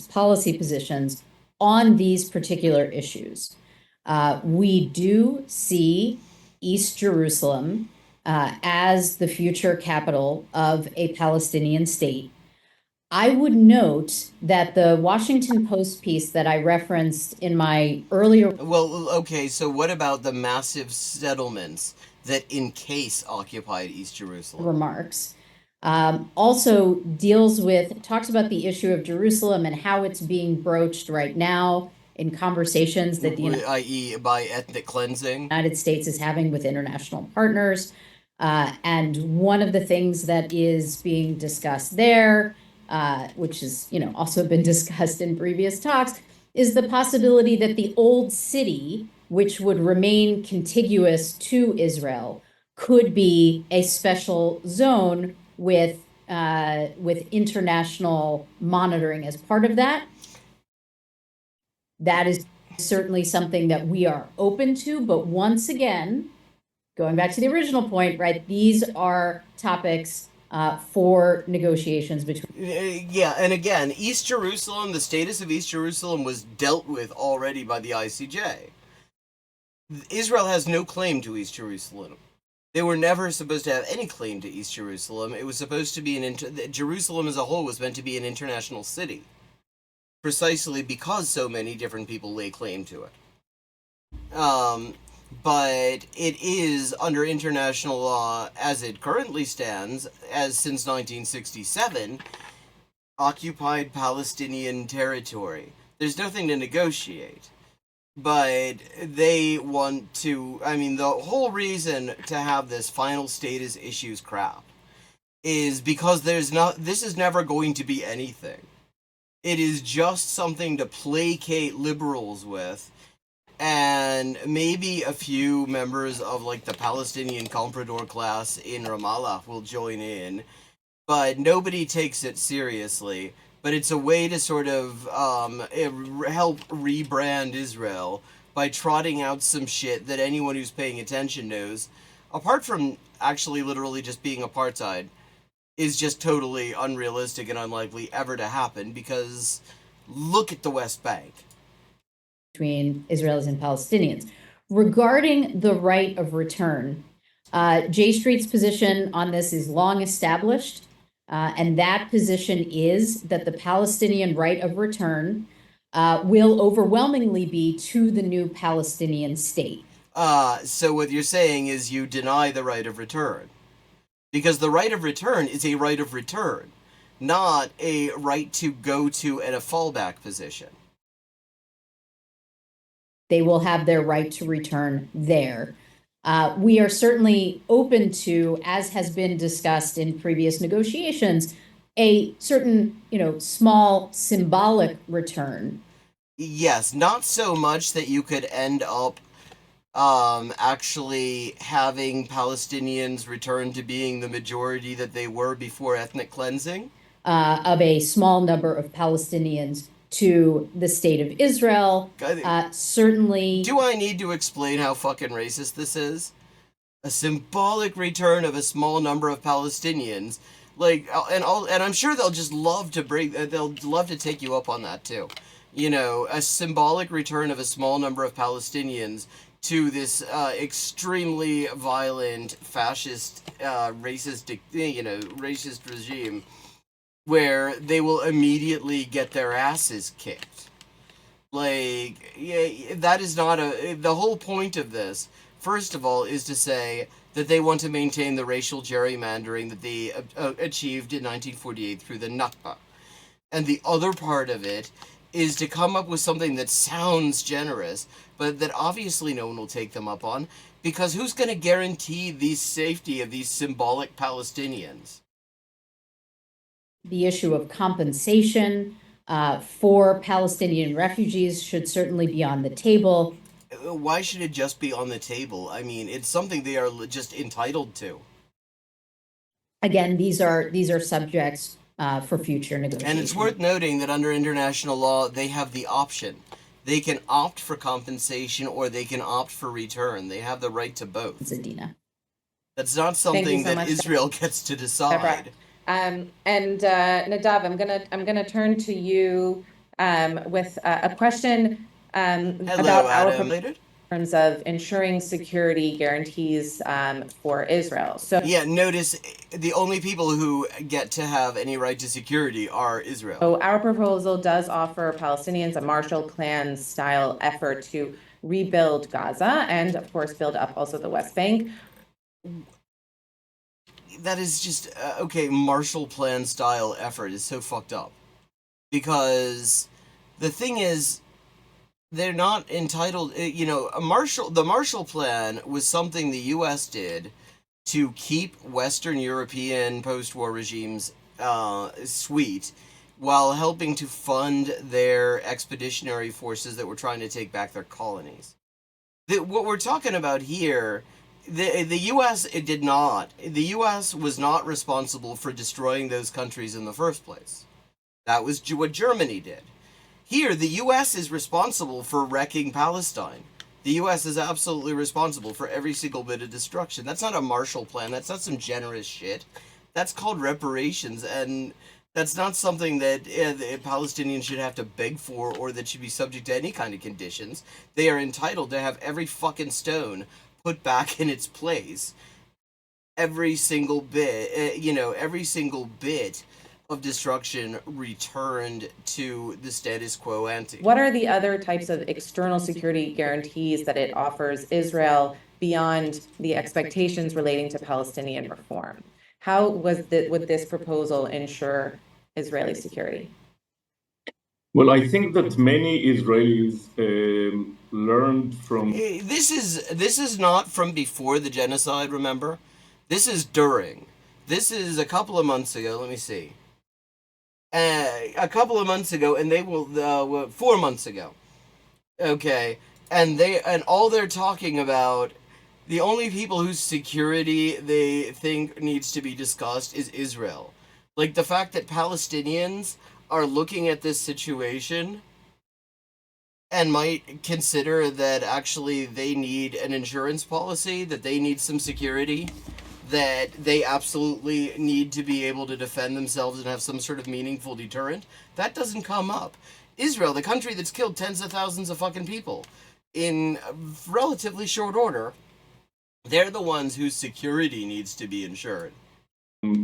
Policy positions on these particular issues. We do see East Jerusalem as the future capital of a Palestinian state. I would note that the Washington Post piece that I referenced in my earlier... Well, okay, so what about the massive settlements that encase occupied East Jerusalem? Remarks. Also talks about the issue of Jerusalem and how it's being broached right now in conversations that the i.e. by ethnic cleansing. United States is having with international partners. And one of the things that is being discussed there, which has, also been discussed in previous talks, is the possibility that the old city, which would remain contiguous to Israel, could be a special zone with international monitoring as part of that. That is certainly something that we are open to, but once again, going back to the original point, right? These are topics for negotiations between. Yeah, and again, East Jerusalem, the status of East Jerusalem was dealt with already by the ICJ. Israel has no claim to East Jerusalem. They were never supposed to have any claim to East Jerusalem. It was supposed to be Jerusalem as a whole was meant to be an international city, precisely because so many different people lay claim to it. But it is, under international law, as it currently stands, as since 1967, occupied Palestinian territory. There's nothing to negotiate. But they want to, the whole reason to have this final status issues crap is because this is never going to be anything. It is just something to placate liberals with, and maybe a few members of, the Palestinian comprador class in Ramallah will join in, but nobody takes it seriously. But it's a way to sort of help rebrand Israel by trotting out some shit that anyone who's paying attention knows, apart from actually literally just being apartheid, is just totally unrealistic and unlikely ever to happen, because look at the West Bank. Between Israelis and Palestinians. Regarding the right of return, J Street's position on this is long established. And that position is that the Palestinian right of return will overwhelmingly be to the new Palestinian state. So what you're saying is you deny the right of return. Because the right of return is a right of return, not a right to go to in a fallback position. They will have their right to return there. We are certainly open to, as has been discussed in previous negotiations, a certain, small symbolic return. Yes, not so much that you could end up actually having Palestinians return to being the majority that they were before ethnic cleansing. Of a small number of Palestinians to the state of Israel. Certainly. Do I need to explain how fucking racist this is? A symbolic return of a small number of Palestinians, and I'm sure they'll just love to they'll love to take you up on that too. A symbolic return of a small number of Palestinians to this extremely violent, fascist, racist regime, where they will immediately get their asses kicked. That is not the whole point of this, first of all, is to say that they want to maintain the racial gerrymandering that they achieved in 1948 through the Nakba. And the other part of it is to come up with something that sounds generous, but that obviously no one will take them up on, because who's going to guarantee the safety of these symbolic Palestinians? The issue of compensation for Palestinian refugees should certainly be on the table. Why should it just be on the table? It's something they are just entitled to. Again, these are subjects for future negotiations. And it's worth noting that under international law, they have the option. They can opt for compensation or they can opt for return. They have the right to both. Zadina. That's not something that Israel gets to decide. And Nadav, I'm gonna turn to you with a question about our in terms of ensuring security guarantees for Israel. So yeah, notice the only people who get to have any right to security are Israel. So our proposal does offer Palestinians a Marshall Plan style effort to rebuild Gaza and, of course, build up also the West Bank. That is just, okay, Marshall Plan style effort is so fucked up. Because the thing is, they're not entitled. The Marshall Plan was something the U.S. did to keep Western European post-war regimes sweet, while helping to fund their expeditionary forces that were trying to take back their colonies. What we're talking about here, the U.S. it did not. The U.S. was not responsible for destroying those countries in the first place. That was what Germany did. Here, the U.S. is responsible for wrecking Palestine. The U.S. is absolutely responsible for every single bit of destruction. That's not a Marshall Plan. That's not some generous shit. That's called reparations, and that's not something that the Palestinians should have to beg for or that should be subject to any kind of conditions. They are entitled to have every fucking stone put back in its place. Every single bit, every single bit of destruction returned to the status quo ante. What are the other types of external security guarantees that it offers Israel beyond the expectations relating to Palestinian reform? How would this proposal ensure Israeli security? Well, I think that many Israelis learned from. This is not from before the genocide, remember? This is during. This is a couple of months ago. Let me see. A couple of months ago, and they will 4 months ago. Okay, and all they're talking about, the only people whose security they think needs to be discussed is Israel. Like the fact that Palestinians are looking at this situation and might consider that actually they need an insurance policy, that they need some security, that they absolutely need to be able to defend themselves and have some sort of meaningful deterrent, that doesn't come up. Israel, the country that's killed tens of thousands of fucking people in relatively short order, they're the ones whose security needs to be insured.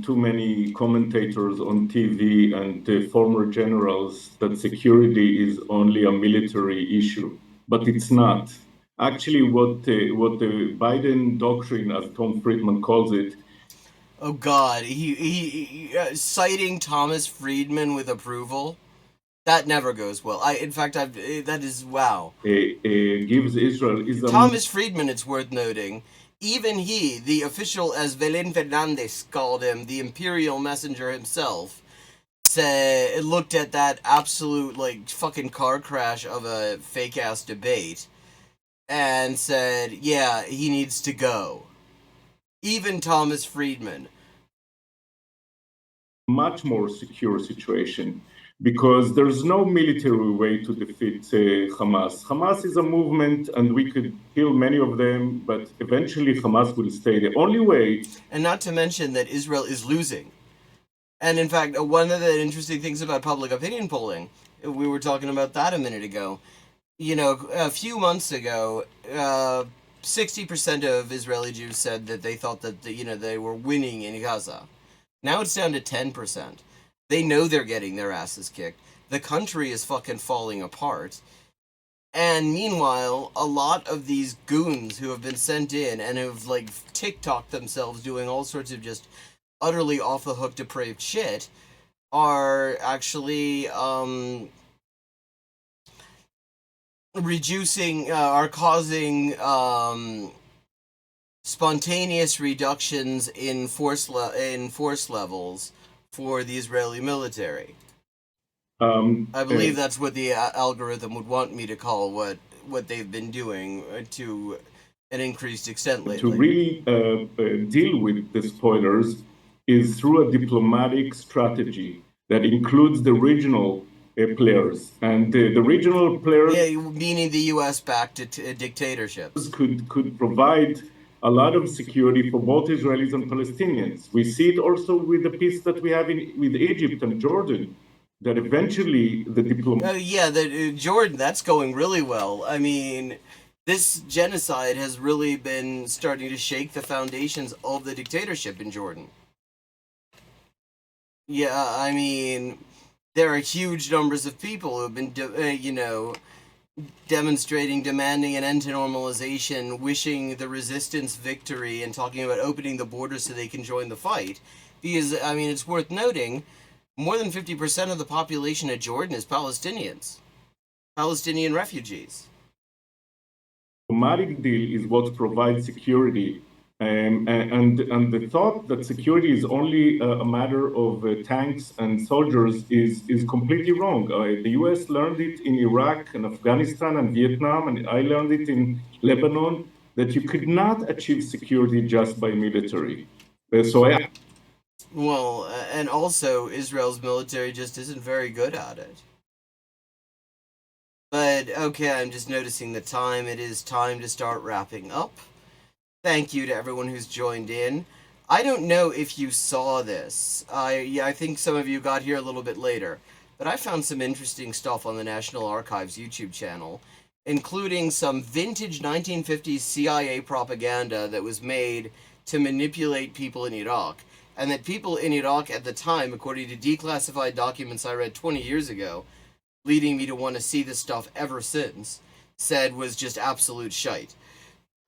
Too many commentators on TV and former generals that security is only a military issue, but it's not. Actually, what the Biden doctrine, as Tom Friedman calls it. Oh God, he citing Thomas Friedman with approval. That never goes well. That is wow. Gives Israel is Thomas Friedman. It's worth noting. Even he, the official, as Belen Fernandez called him, the imperial messenger himself, looked at that absolute fucking car crash of a fake ass debate, and said, "Yeah, he needs to go." Even Thomas Friedman. Much more secure situation, because there's no military way to defeat Hamas. Hamas is a movement, and we could kill many of them, but eventually Hamas will stay. The only way... And not to mention that Israel is losing. And in fact, one of the interesting things about public opinion polling, we were talking about that a minute ago, a few months ago, 60% of Israeli Jews said that they thought that, they were winning in Gaza. Now it's down to 10%. They know they're getting their asses kicked. The country is fucking falling apart. And meanwhile, a lot of these goons who have been sent in and have, TikToked themselves doing all sorts of just utterly off-the-hook depraved shit are actually, causing, spontaneous reductions in force levels for the Israeli military. I believe that's what the algorithm would want me to call what they've been doing to an increased extent lately. To really deal with the spoilers is through a diplomatic strategy that includes the regional players. And the regional players... Yeah, meaning the U.S.-backed dictatorships. Could provide a lot of security for both Israelis and Palestinians. We see it also with the peace that we have with Egypt and Jordan, that eventually the Jordan, that's going really well. I mean, this genocide has really been starting to shake the foundations of the dictatorship in Jordan. Yeah, I mean, there are huge numbers of people who have been, demonstrating, demanding an end to normalization, wishing the resistance victory, and talking about opening the borders so they can join the fight. Because, I mean, it's worth noting, more than 50% of the population of Jordan is Palestinians. Palestinian refugees. Diplomatic deal is what provides security. And the thought that security is only a matter of tanks and soldiers is completely wrong. The US learned it in Iraq and Afghanistan and Vietnam, and I learned it in Lebanon, that you could not achieve security just by military. Well, and also Israel's military just isn't very good at it. But okay, I'm just noticing the time. It is time to start wrapping up. Thank you to everyone who's joined in. I don't know if you saw this. I think some of you got here a little bit later, but I found some interesting stuff on the National Archives YouTube channel, including some vintage 1950s CIA propaganda that was made to manipulate people in Iraq, and that people in Iraq at the time, according to declassified documents I read 20 years ago, leading me to want to see this stuff ever since, said was just absolute shite.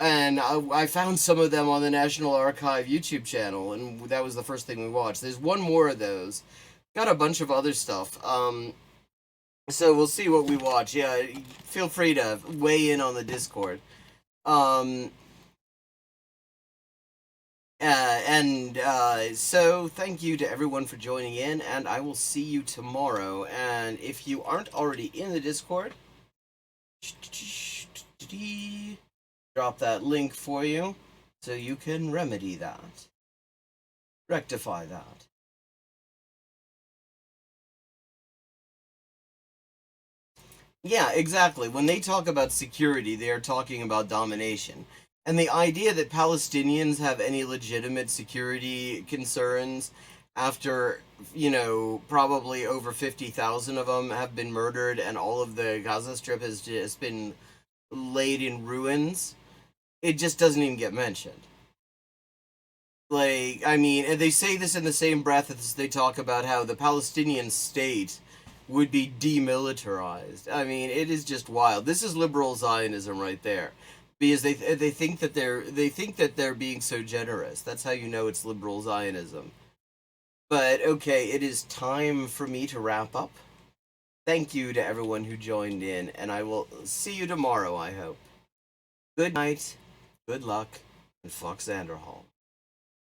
And I found some of them on the National Archive YouTube channel, and that was the first thing we watched. There's one more of those. Got a bunch of other stuff. So we'll see what we watch. Yeah, feel free to weigh in on the Discord. So thank you to everyone for joining in, and I will see you tomorrow. And if you aren't already in the Discord, drop that link for you so you can remedy that, rectify that. Yeah, exactly. When they talk about security, they are talking about domination. And the idea that Palestinians have any legitimate security concerns after, probably over 50,000 of them have been murdered and all of the Gaza Strip has just been laid in ruins, it just doesn't even get mentioned. And they say this in the same breath as they talk about how the Palestinian state would be demilitarized. It is just wild. This is liberal Zionism right there. Because they think that they're being so generous. That's how you know it's liberal Zionism. But okay, it is time for me to wrap up. Thank you to everyone who joined in, and I will see you tomorrow, I hope. Good night, good luck, and Fox Vanderhall.